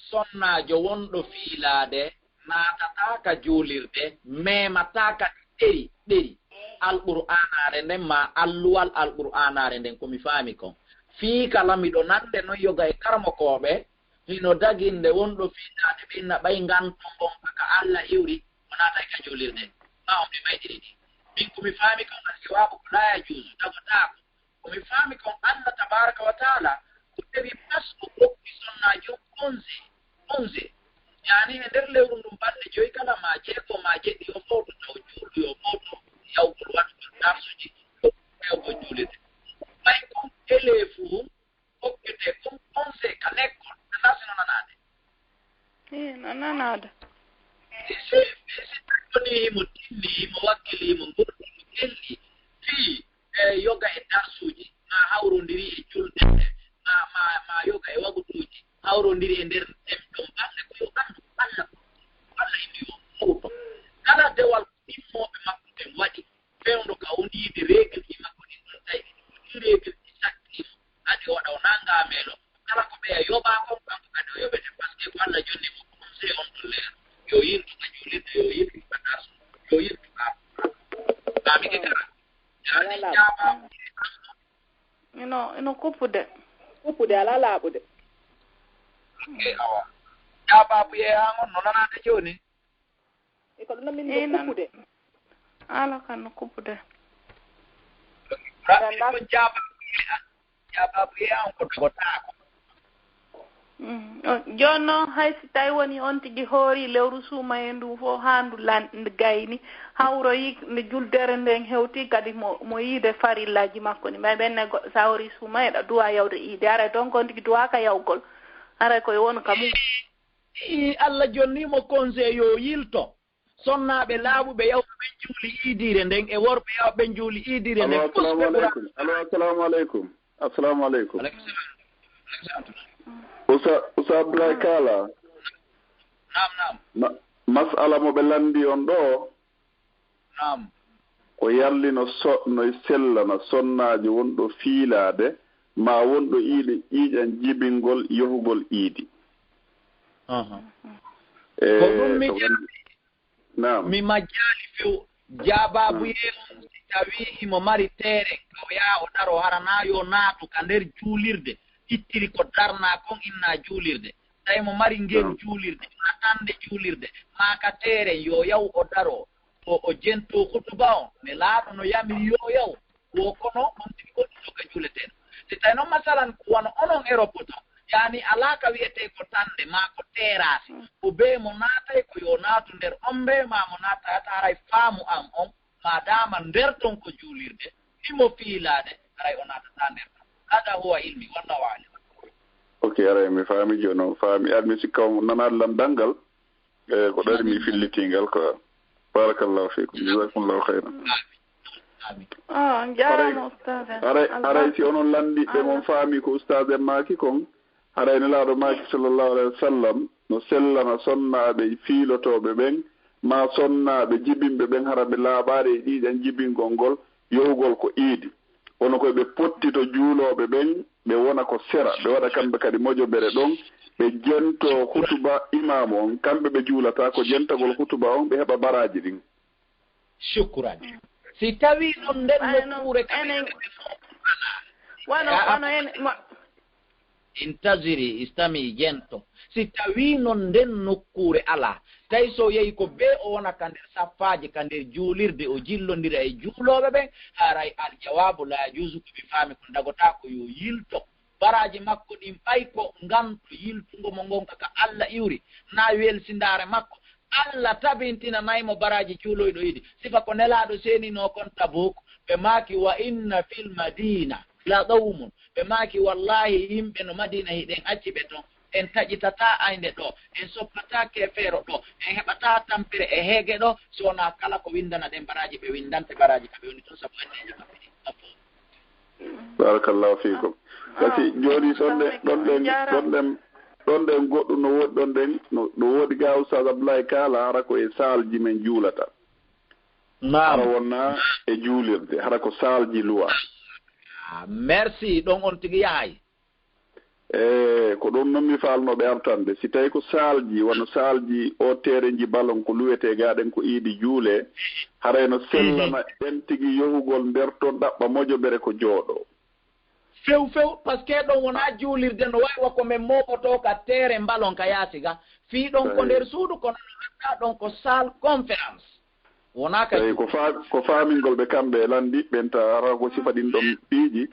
sonnajo wonɗo fiilaade naatataka juulirde memataka ɗeri alqur'anare nden ma alluwal alqur'anare nden komi faami kon fii kala miɗo nande noon yoga e karmokoɓe hino daginde wonɗo fiilaade ɓinna ɓay nganton gon kaka Allah iwri o naata e ka juulirde ma on mi mayɗiri ɗi min komi faami kon aljawabu ko laya juusu dagotako komi faami kon Allah tabaraka wa taala ko tewi pasco hokki sonnajo 11 yani e nder lewru ndum balɗe joyi kala ma jeego ma jeɗɗi o fowto taw juulɗo yo fowto yawgol waɗugol darsuji hewgo juulirde ɓay kon élève hokkete kon 11 ka l'école anda sino nanade no nanade si takkonimo tinnimo wakkilimo gurɗimo kelli fii e yoga e darsuji ma hawrodiri e julɗe ma yoga e wagutuji hawrodiri e nder ɗon balɗe ko yo andu Allah indi yo mawto kala dewal ɗimmoɓe makko ɓen waɗi fewndo ka woniide règle ji makko ɗin ɗon tawi ɗi règle ɗi sakkimo adi waɗa o nangamelo kala ko ɓeya yoɓa kon kanko kadi o yoɓete par ce que ko Allah jonni mo conseil on ɗo leer yo yirtuka julirde yo yirtuka darsu yo yirtuka mamike kara yani jaaba ino kuppude ala laaɓude awa jaababu yeeyangon no nanade joni e ko ɗum min no kuppude ala kan no kuppude ko jaababu yeeyan ko dogotako jonno hay si tawi woni on tigi hoori lewru suuma e ndu fof ha ndu gayni hawroyi nde juldere nden hewti kadi mo yiide farillaji makko ni may ɓenne sa hori suuma eɗa duwa yawde iide aray donc on tigi duwaka yawgol aray koye won ka mum Allah jonnimo conseil yo yilto sonnaɓe laaɓuɓe yawɓe ɓen juuli iidire nden e worɓe yawɓe ɓen juuli iidire nden assalamu aleykum assalamu aleykum usa Abdoulaye Kala nam masala mo ɓe landi on ɗo nam ko yalli no sella no sonnaji wonɗo fiilaade ma wonɗo iide ƴiiƴan jibingol yohugol iidi ko ɗum mi majjali few jababu yeeso si tawi imo mari teere o yaa o daro harana yo naatu ka nder juulirde ittiri ko darna kon inna juulirde tawi mo mari ngel juulirde atande juulirde maka teere yo yaw o daro o jento hutuba on mi laaɗo no yami yo yaw wo kono on tigi goɗɗuɗo ka juuleteɗo si tawi noon masalan wona onon Europe to yani alaka wiyete ko tande ma ko terasi o be mo naatay ko yo naatu nder ombe ma mo naata taray faamu am on madama nder ton ko juulirde imo fiilade aray o naatata nder ton hada huwa ilmi wallahu alam. Ok, aray mi faami jono faami admi sikkaw nanadlam dangal ko ɗari mi fillitingal ko barakallahu fikum jazakumullahu khairan. Aray si onon landiɓe mon faami ko ustad en maaki kon haray ne laaɗo maaki sallallahu alayhi wa sallam no sellana sonnaaɓe fiilotoɓe ɓen ma sonnaaɓe jibinɓe ɓen hara ɓe laaɓaade e ɗiiƴan jibingol ngol yowgol ko iidi wono koye ɓe pottito juulooɓe ɓen ɓe wona ko sera ɓe waɗa kamɓe kadi mojoɓere ɗon ɓe jento hutuba imam on kamɓe ɓe juulata ko jentagol hutuba on ɓe heɓa baraji ɗin. Shukran. Si tawi ɗon nden nokkuure intaziri istami jento si tawi non nden nokkure ala tay so yeyi ko be o wona ka nder saffaji ka nder juulirde o jillondira e juuloɓe ɓe haray al jawabu la juzu ko ɓe faami ko dagota ko yo yilto baraji makko ɗin ɓay ko nganto yiltugo mo gonka ka Allah iwri na welsindare makko Allah tabintinanaymo baraji cuuloyɗo yiɗi sifa ko nelaɗo senino kon Tabuk ɓe maaki wa inna fil madina la qawmun ɓe maaki wallahi yimɓe no Madina hiɗen acci ɓe ton en taƴitata aynde ɗo en soppata kefeero ɗo en heɓata tampere e heege ɗo sowona kala ko windana ɗen baraji ɓe windante baraji kaɓe woni toon sabu anneji maɓɓe ɗi barakallahu fikum kasi joni ɗon ɗen goɗɗum no woɗi ɗon ɗen no woɗi ga Oustaz Abdoulaye Kala hara ko e saalji men juulata hara wonna e juulirde hara ko saalji luwa. Merci ɗon on tigi yahay ko ɗum noon mi falnoɓe artande si tawi ko saalji wono saalji o tereji ballon ko luwete gaɗen ko iidi juule harayno sellana en tigi yohugol nder ton ɗaɓɓa mojoɓere ko jooɗo few par ce que ɗon wona juulirde no wawi wako men moɓoto ka tere ballon ka yaasiga fi ɗon ko nder suudu kono ɗa ɗon ko salle conférence wona ka ko faamingol ɓe kamɓe landi ɓenta hara ko sifa ɗin ɗon piiji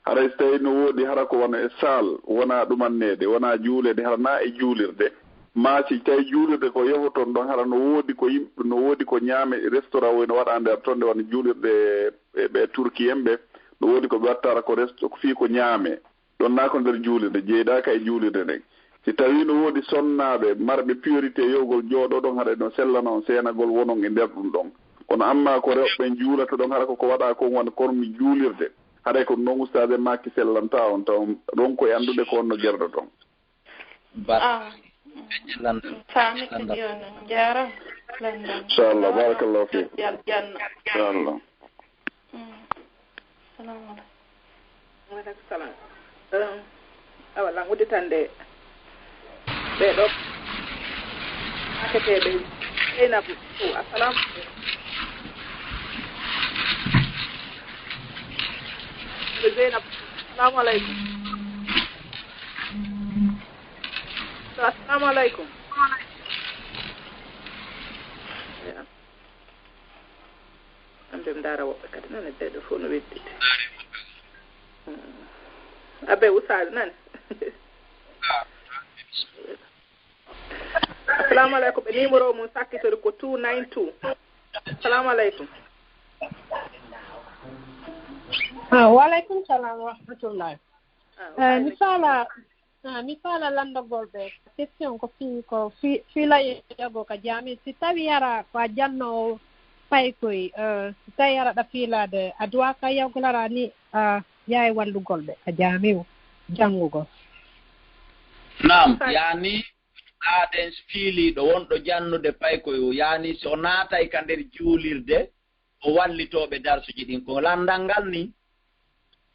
haray so tawi no woodi hara ko wona e salle wona ɗumannede wona juulede hara na e juulirde ma si tawi juulirde ko yehoton ɗon hara no woodi ko yimɓe no woodi ko ñaame restaurant woy no waɗa nder toon nde wona juulirde ɓe turki en ɓe no woodi ko ɓe wattara ko resto ko fii ko ñaame ɗon na ko nder juulirde jeeydaka e juulirde nden si tawi no woodi sonnaaɓe marɓe priorité yowgol jooɗo ɗon haɗa no sellana on seenagol wonon e nder ɗum ɗon kono amma ko rewɓe juulata ɗon haɗa koko waɗa kon wona kormi juulirde haɗay ko noon ustade makki sellanta on taw ɗon koye anndude ko onno gerɗo ton inchallah barakallahu fik inchallah. Waaleykum salam awa lan udditande ɓeɗo aketeɓe Zeynab assalamu Zeynab assalamu aleykum assalamu aleykum ande mi ndaara woɓɓe kadi nane ɓeɗo fof no weddite abe Oustaz nane assalamu aleykum ɓe numéro mum sakkitori ko 292 assalamu aleykum waaleykum salam wa rahmatullahi mi faala landogol ɓe question ko fiila yago ka jaami si tawi yara ko a janno pay koy si tawi yara ɗa fiilade a duwa ka yawgolara ni yaye wallugol ɓe a jaamiwo janngugol nam yani aɗen fiiliɗo wonɗo jannude pay koyo yani so naatay ka nder juulirde o wallitoɓe darsuji ɗin ko landal ngal ni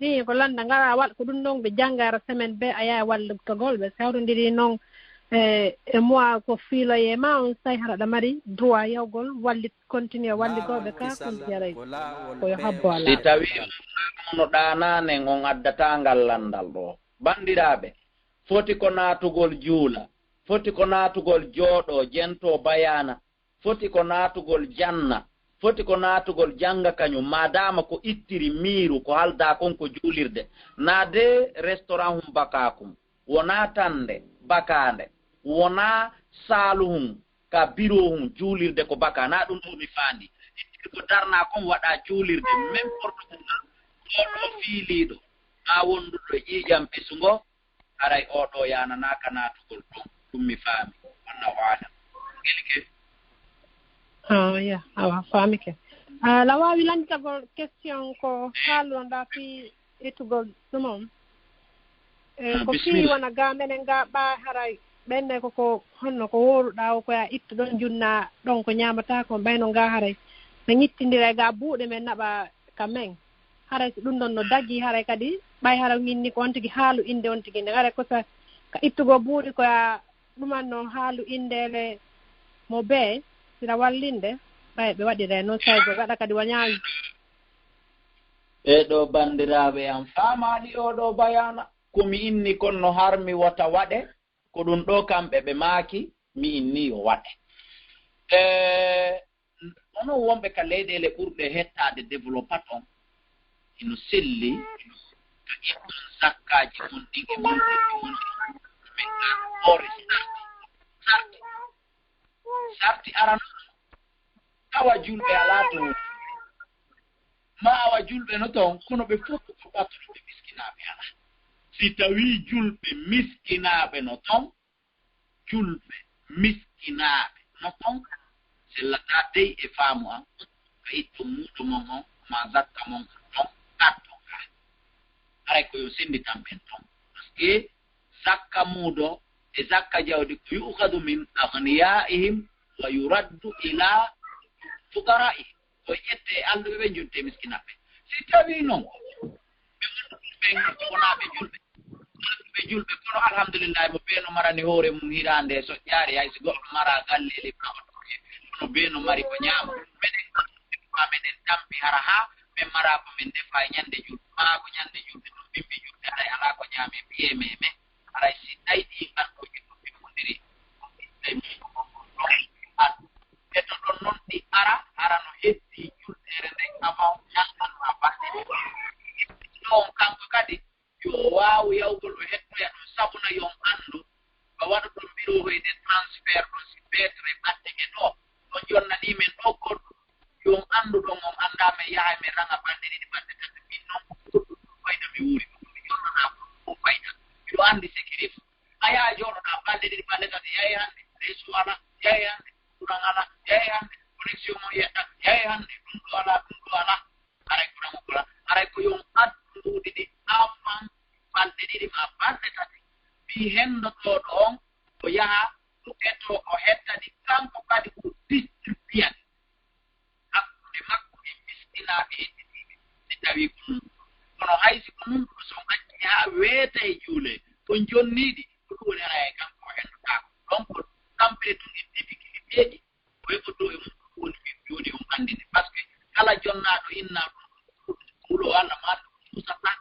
ni ko landa ngara wal ko dun non be jangara semaine be aya wal to golbe sawrondiri non e moi ko filo e ma on say hara da mari droit yawgol walli continue walli golbe ka ko jere ko yo habbo ala si tawi no danane ngon addata ngal landal do bandirabe foti ko natugol juula foti ko natugol joodo jento bayana foti ko natugol janna foti ko natugol janga kanyu madama ko ittiri miru ko halda kon ko julirde nade restaurant hum bakakum wona tande bakande wona saluhum ka biro hum julirde ko bakana dum do mi fandi ittiri ko darna kon wada julirde même porto ko filido ma wondudo jijam pesungo aray odo yana naka natugol dum mi fami wallahu alam gelike ya awa fami ke la wawi lancagol question ko haalonda fi etugol ɗumon ko fi wona ga menen ga ɓa haray ɓenne koko honno ko woruɗa o koya ittu ɗon junna ɗon ko ñamata ko ɓayno ga haray no ñittindira ga buuɗe men naɓa kamen haray so ɗum ɗon no daggi haray kadi ɓay hara minni ko on tigi haalu inde on tigi nde haray kosa ka ittugo buuɗi koya ɗumanno haalu indele mo bee sira wallinde ɓay ɓe waɗire noon saygo gaɗa kadi wañaawi ɗo bandiraɓe am faamaɗi oɗo bayana komi inni kon no harmi wata waɗe ko ɗum ɗo kamɓe ɓe maaki mi inni yo waɗe onon wonɓe ka leyɗele ɓurɗe hettade développat on ino selli to itton zakkaji mon ɗin e mulɗeji mon ɗi ɓe hoore sarti arano awa julɓe alaa to ma awa julɓe no ton kono ɓe fof ko ɓattuɗuɓe miskinaaɓe ala si tawi julɓe miskinaaɓe no ton julɓe miskinaaɓe no ton sellata dey e faamu an ka itto muuɗo mon on ma zakka mon ton ɗatto ka aray ko yo senditan ɓen ton par ce que zakka muuɗo e zakka jawdi ko yu'khadu min agniyaihim wa yuraddu ila fuqara'i ko ƴette e alluɓe ɓe junte miskinaɓe si tawi noon ɓe wonaɓe julɓe kono alhamdulillah mo ɓeeno marani hoore mum hirande so ƴaari hay si goɗɗo mara galleli kono ɓeeno mari ko ñaama meɗen tampi hara ha ɓe mara ko min defa e ñande julɓe ma ko ñande julɓe ɗum bimbi julɓe aray ala ko ñaame mbiyeme me aray si tawi ɗi ganduji ɗum ɓimmodiri e to ɗon noon ɗi ara no hetti julɗere nden avant ñanganma balɗe ɗon kanko kadi yo waawu yawgol o hettoya ɗum sabuna yon anndu o waɗa ɗum mbirohoyde transfert ɗon si beetre ɓatte e ɗo ɗon jonnanimen ɗo goɗɗo yon anndu ɗon on annda min yaha min ranga balɗe ɗiɗi ɓatte tati min noon goɗɗum fayda mi wuuri mi jonnana ko fayda miɗo anndi sécurité a yaha jooɗoɗa balɗe ɗiɗi balɗe tati yahi hannde réseau ala yahi hannde courant ala yahi hannde connexion mo yetta yahi hannde ɗum ɗo ala aray courant mo kola aray ko yon adduɗi ɗi avant balɗe ɗiɗi ma balɗe tati mi hendotoɗo on o yaha o ƴetto o hettadi kanko kadi ko distribuyan hakkude makko e miskinaɓe hettitiɓe si tawi ko num kono haysi ko num ɗo son acci ha weeta e juule ko jonniɗi ko ɗum woni ara e kanko o hendotako donc kamɓe tun e difficulté ɓeeɗi koye ko ɗo e mum ko woni joni on andine par ce que kala jonnaɗo inna ɗum mulo Allah ma susata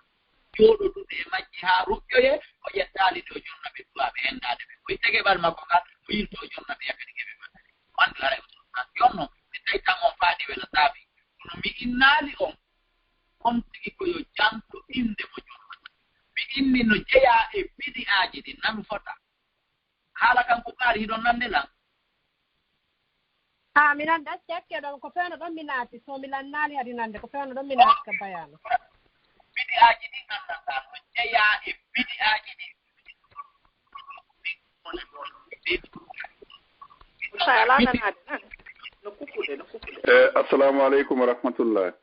jooɗoduɗe e majji haa ruƴƴoye o ƴettaali ɗo jonna ɓe duwaɓe henndade ɓe koye tegeɓal makko ngal o yilto jonna ɓe yakadi geɓe maɓɓe wande ara e jonno ɓe tawi tan on faaɗi welataaɓe kono mi innaali on tigi ko yo janto inde mo jonna mi inni no jeyaa e biɗi aaji ɗi nami fota haala kanko ɓaari hiɗon nande lan mi nande acci hakke ɗon ko fewno ɗon mi naati so mi lannaali hadi nande ko fewno ɗon mi naati ka bayano biɗi aaji ɗi nganndanɗa no jeyaa e biɗi aaji ɗi assalamu aleykum wa rahmatullah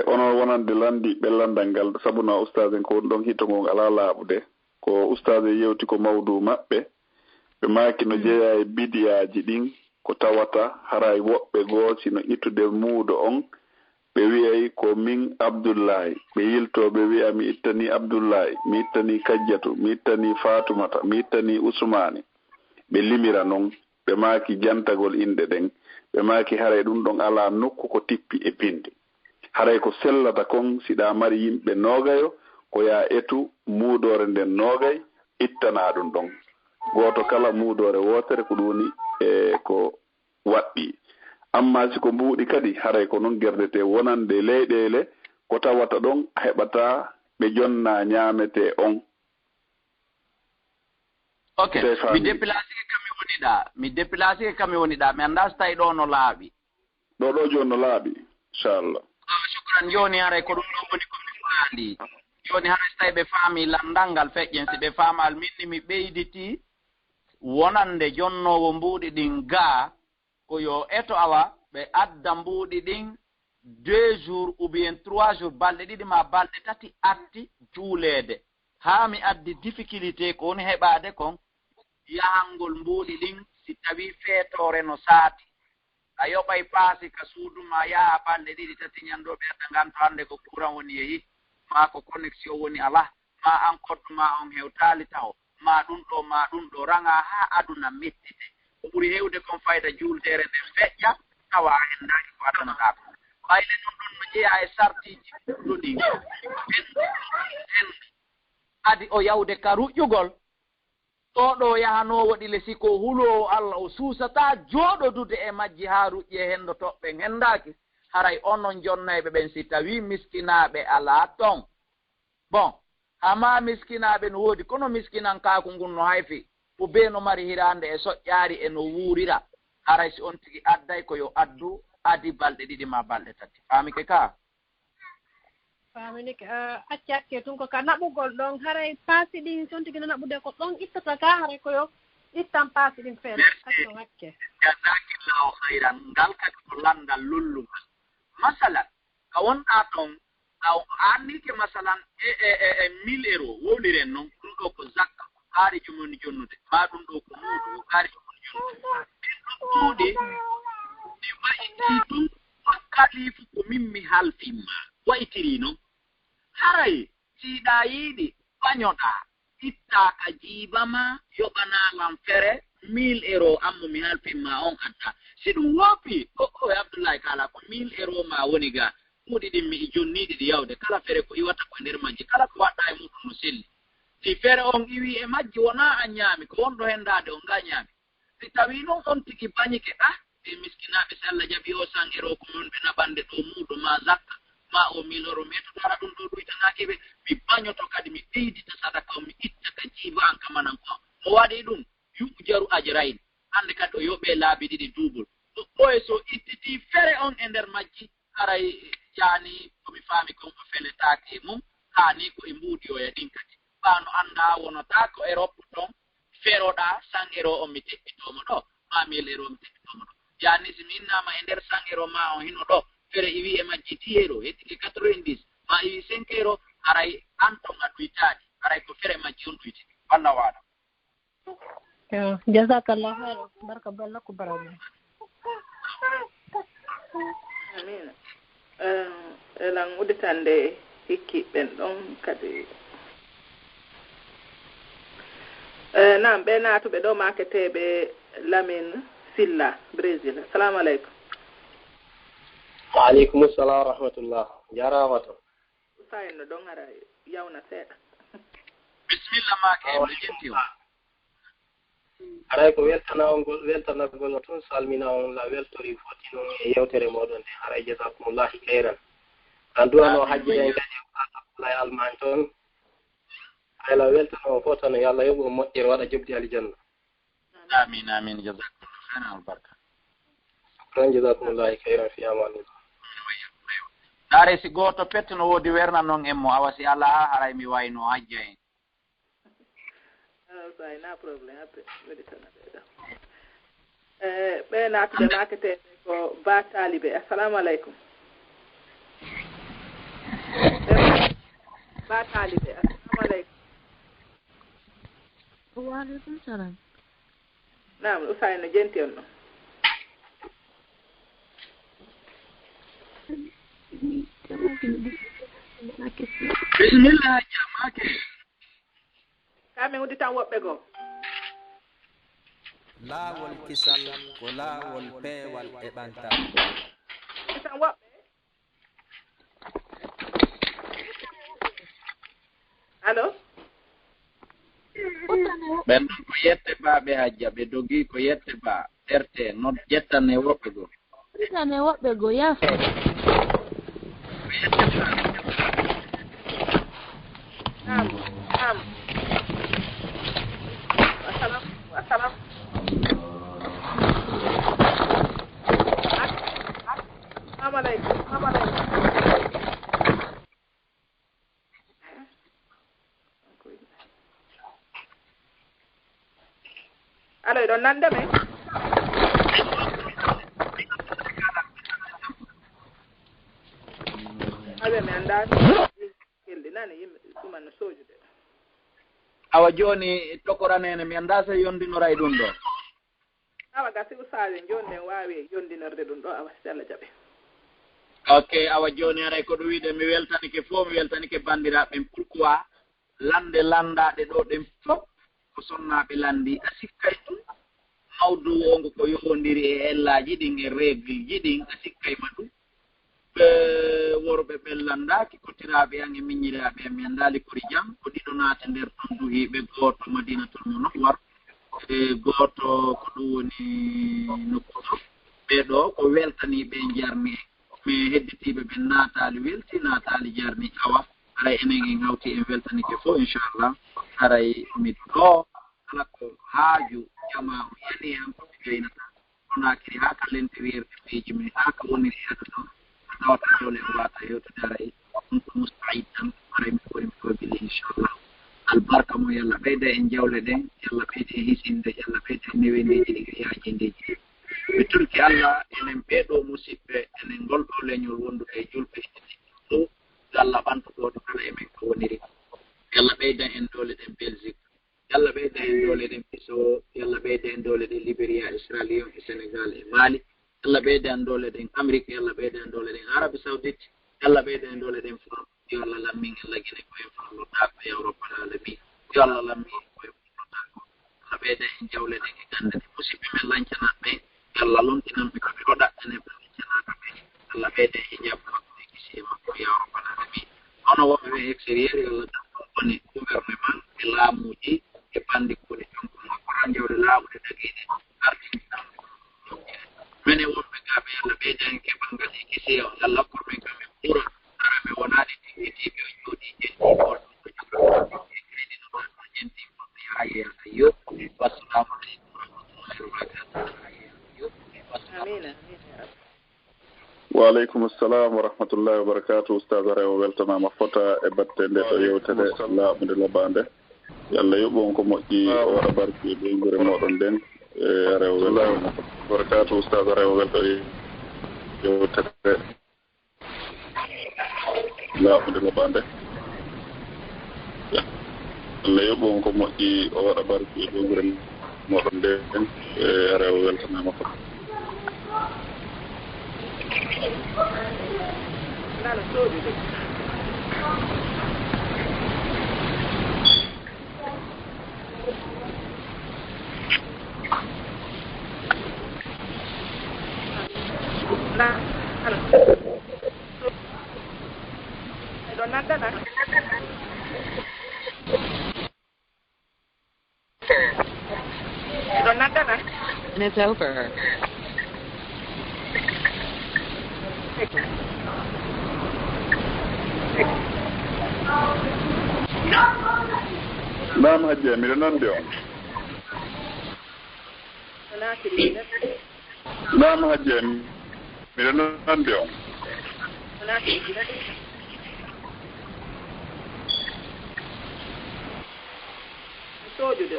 onon wonande landi ɓellandal ngal sabuna oustage en ko woni ɗon hittogol ala laaɓude ko oustage yewti ko mawdu maɓɓe ɓe maaki no jeeya e bidiyaji ɗin ko tawata haray woɓɓe goo sino ittude muudo on ɓe wiyay ko min Abdullahi ɓe yilto ɓe wiya mi ittani Abdullahi mi ittani Kajjatu mi ittani Fatumata mi ittani Usmani ɓe limira noon ɓe maaki jantagol inde ɗen ɓe maaki haray ɗum ɗon ala nokku ko tippi e pinde haray ko sellata kon siɗa mari yimɓe noogayo ko ya etu muudore nden noogay ittana ɗum ɗon goto kala muudore wotere ko ɗum woni ko waɗɗi amma siko mbuuɗi kadi haray ko noon gerdete wonande leyɗele ko tawata ɗon heɓata ɓe jonna ñaamete on. Ok, mi déplacé kam mi woni ɗa mi annda so tawi ɗo no laaɓi ɗo joni no laaɓi inchallah. Shukran. Joni haray ko ɗum ɗo woni komi faandi joni haray so tawi ɓe faami landal ngal feƴƴen si ɓe faamal minni mi ɓeyditi wonande jonnowo mbuuɗi ɗin gaa ko yo eto awa ɓe adda mbuuɗi ɗin 2 jours ou bien 3 jours balɗe ɗiɗi ma balɗe tati atti juuleede haa mi addi difficulté ko woni heɓaade kon yahangol mbuuɗi ɗin si tawi feetore no saati a yoɓay paasi ka suudu ma yaha balɗe ɗiɗi tati ñanɗo ɓerɗe nganto hannde ko courant woni yehi ma ko connexion woni ala ma an koddu ma on hewtaali taw ma ɗum ɗo ranga haa aduna mettite ko ɓuri hewde kon fayda juultere nden feƴƴa tawa a henndaaki ko adanata ko ɓayle ɗum ɗon no jeeya e sartiji ɗo ɗi hendu adi o yawde ka ruƴƴugol ɗo yahanowo ɗile siko hulowo Allah o suusata jooɗodude e majji haa ruƴƴi e hendo toɓɓen henndaaki haray onon jonnayɓe ɓen si tawi miskinaaɓe alaa ton bon hama miskinaaɓe no woodi kono miskinan kaaku ngun no hayfi ko bee no mari hiraande e soƴƴaari e no wuurira haray si on tigi adday ko yo addu adi balɗe ɗiɗi ma balɗe tati faamike ka faminike accakke tun ko ka naɓugol ɗon haray paasi ɗin son tigi no naɓude ko ɗon ittata ka haray koyo ittan paasi ɗin feere acco hakke jazakillahu hayran ngal kadi ko landal lullugal masalan ka wonɗa ɗon a annike masalan e 1000 euros wowliren noon ɗum ɗo ko zakka ko kaari jomoni jonnude ma ɗum ɗo ko muudu ko kaari jomoni jonnude ɗuɗɗuuɗi ɗi wayitii ɗum kalifu ko min mi halfimma waytiri noon haray siɗa yiiɗi ɓañoɗa itta ka jiibama yoɓanalan fere 1000 euros ammo mi halfimma on adda si ɗum woppi o Abdoulaye kala ko 1000 euros ma woni ga muɗi ɗin mi jonniɗi ɗi yawde kala fere ko iwata ko nder majji kala ko waɗɗa e muɗum no selli si fere on iwi e majji wona an ñaami ko wonɗo hendade on ga ñaami si tawi noon on tigi bañike ɓe miskinaɓe si Allah jaɓi o 100 euros ko mon ɓe naɓande ɗo muuɗo ma zakka ma o 1000 euros mais to tara ɗum ɗo ɗuytanaki ɓe mi bañoto kadi mi ɓeydita sadaka o mi itta ka jiiba an kamanan ko o waɗi ɗum yuɓjaru ajrayn hande kadi o yoɓe laabi ɗiɗi duubol ɓoye so ittiti fere on e nder majji haray yani komi faami kon o feletake e mum hani ko e mbuuɗi oya ɗin kadi ɓano anda wonota ko Europe ɗon feroɗa 100 euros on mi teɓɓitomo ɗo ma 1000 euros mi teɓɓitomo ɗo yani si mi innama e nder 100 euros ma on hino ɗo fere iwi e majji 10 euros hettike 90 ma iwi 5 euros haray an ton a ɗuytaɗi haray ko fere majji on ɗuyti walla waɗa jazakallah hayra barka balla ko barame amin elan uditande hikkiɓen ɗon kadi nam ɓe naatuɓe ɗo maketeɓe Lamin Silla Brésil assalamu aleykum waaleykum assalam wa rahmatullah jarama to usayno ɗon ara yawna seeɗa bisimilla make emɗo jetti o aray ko weltanagol no toon salmina on la weltori foti noon e yewtere moɗon nde haray jasakumllahi kayran an duwano hajjiden kadi Abdoulaye Almane toon hayla weltano fof tan yo Allah yoɓo moƴƴere waɗa jobdi aljanna amin amin jasakumllahu khairan albarka shukran jasakumllahi kayran fi amanillah dare si goto pette no woodi werna noon en mo awa si ala haray mi wayno hajja en na probléme après weɗitana ɓeɗa ɓe naatuɓe maketeɓe ko Ba Talibé assalamu aleykum Ba Talibé assalamu aleykum waaleykum salam nam usayno jenti on ɗo bismillah jamake kame wudi tan woɓɓe goo laawol kisal ko laawol peewal e ɓantal tan woɓɓe allo ɓen ko yette baaɓe hajja ɓe dogi ko yette ba erte non jettane woɓɓe goo jettane woɓɓe goo yaafo Assalam. Alo, ɗon nande men aɓe mi annda kelɗinani yimɓe ɗuman no sojude awa joni tokoranene mi anda so yondinora e ɗum ɗo awa gasi usaje joni men wawi yondinorde ɗum ɗo awa si Allah jaɓe ok awa joni aray ko ɗum wiide mi weltanike fof mi weltanike bandiraɓe pourquoi lande landaɗe ɗo ɗen fof ko sonnaɓe landi a sikkay ɗum mawdu o ngo ko yohondiri e ellaji ɗin e règle ji ɗin a sikkay ma ɗum ɓe worɓe ɓen landaki kottiraɓe an e miññiraɓe mi andali kori jam ko ɗiɗo naate nder ɗon duhiɓe goto madinatul munawwar e goto ko ɗum woni nokkuɗo ɓeɗo ko weltaniɓe jarni mi hedditiɓe ɓen naatali welti naatali jarni awa aray enen en hawti en weltanike fof inchallah aray mi ɗo kala ko haaju jama o yani han ko gaynata onakiri ha ka lentirire peeji men ha ka woniri heɗo ɗo tawata dole o wata yewtude aray ɗum ko mustahid tan aray mi koye bili inchallah albarka mo yalla ɓeyda en jawle ɗen yalla ɓeyde e hisinde yalla ɓeyda e newendeji ɗi e yajindeji mi turki allah enen ɓeeɗo musidɓe enen ngolɗo leñol wonduɓe e julɓe ɗo yalla ɓantuɗoɗo kala emen ko woniri yalla ɓeyda en dole ɗen belgique yalla ɓeyda en dole ɗen piso yalla ɓeyda en dole ɗen libéria sierra leone e sénégal e mali yalla ɓeyda en dole ɗen amérique yalla ɓeyda en dole ɗen arabie saoudite yalla ɓeyda en dole ɗen fran yo allah lammin en lagine koyen fanloɗako e rabbal alamin yo allah lammi koyen fanloɗako yalla ɓeyda en jawle ɗen e gande ɗe musidɓe men lancanaɓe yalla lontinanɓe koɓe ɗo ɗaɗɗane ɓe lancanaka ɓe yalla ɓeyda e jaɓe makko e gisi e makko ya rabbal alamin hono woɓɓe ɓe extérieur yalla tan ɗon woni gouvernement e laamuji e bandi koni jonko makkoran jawde laamude dagiɗe artini tan mene wonɓe gaɓe yalla ɓeyda en keɓal ngal e gisi o yalla korɓe kamen ɓura ara ɓe wonaɗe tigitiɓe o jooɗi ƴenti goɗɗum ko jogoe crédit no ɗo ƴenti goɗɗo yaha yeeyata yo wassalamu aleykum warahmatullahi wabarakatuh amina waaleykum assalam wa rahmatullahi wa barakatuh oustaz arewo weltanama fota e batte nde ɗo yewtere laaɓude labande yalla yoɓon ko moƴƴi o waɗa barki e ɓeygure moɗon nden e arewo weltanama barakatuh oustaz arewo welɗo yewtere laaɓude labande yalla yoɓon ko moƴƴi o waɗa barki e ɓeygure moɗon nden e arewo weltanama fota nana sojude ɗon nandana ɗon nandana And it's over. Naam hajja miɗo nandi on naam hajja miɗo nandi on sojude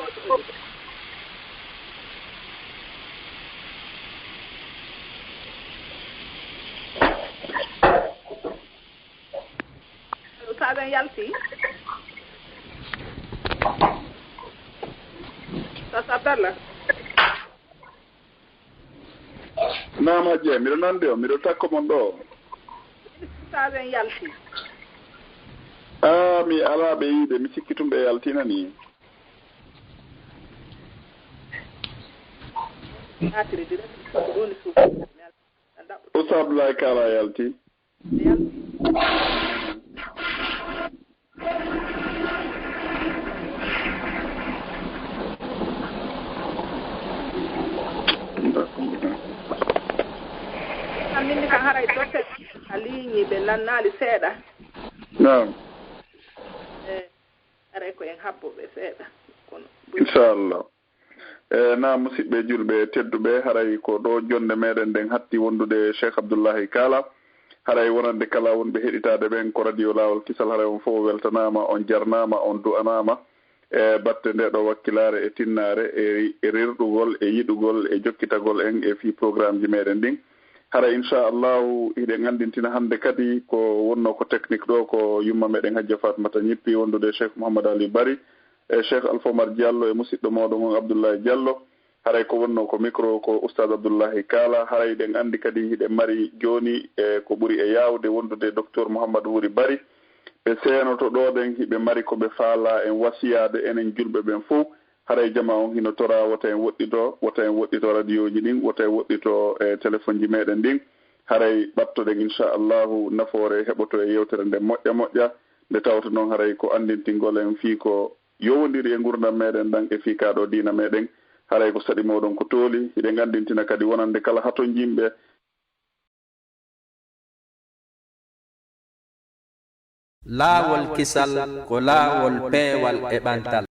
usaɓen yalti sas abdallah naam hajja miɗo nandi on miɗo takko mon ɗo saben yalti mi ala ɓe yiide mi sikkitum ɓe yaltina ni Oustaz Abdoulaye Kala yalti amini kan haray dotte aliñi ɓe lannaali seeɗa nam aray ko en habboɓe seeɗa kono inchallah na musidɓe julɓe tedduɓe haray ko ɗo jonde meɗen nden hatti wondude Cheikh Abdoullahi Kala haray wonande kala wonɓe heɗitade ɓen ko radio Lawol Kisal haray on fof weltanama on jarnama on du'anama e batte nde ɗo wakkilare e tinnare e rirɗugol e yiɗugol e jokkitagol en e fi programme ji meɗen ɗin hara inchallahu hiɗen andintina hande kadi ko wonno ko technique ɗo ko yumma meɗen Hajja Fatmata ñippi wondude Cheikh Mouhamadou Ali Bari e Cheikh Alfomar Diallo e musidɗo moɗon on Abdoulaye Diallo haray ko wonno ko micro ko Oustaz Abdoullahi Kala haray ɗen andi kadi hiɗen mari joni e ko ɓuuri e yawde wondude docteur Mouhamadou Wuri Bari ɓe seenoto ɗoɗen hiɓe mari koɓe faala en wasiyade enen julɓe ɓen fof haray jama on hino tora wota en woɗɗito radio ji ɗin wota en woɗɗito e téléphone ji meɗen ɗin haray ɓattoɗen inchallahu nafoore heɓoto e yewtere nde moƴƴa nde tawta noon haray ko andintingol en fii ko yowodiri e gurdam meɗen ɗan e fii kaɗo diina meɗen haray ko saɗi moɗon ko tooli hiɗen andintina kadi wonande kala hato jimɓe laawol kisal ko laawol peewal e ɓantal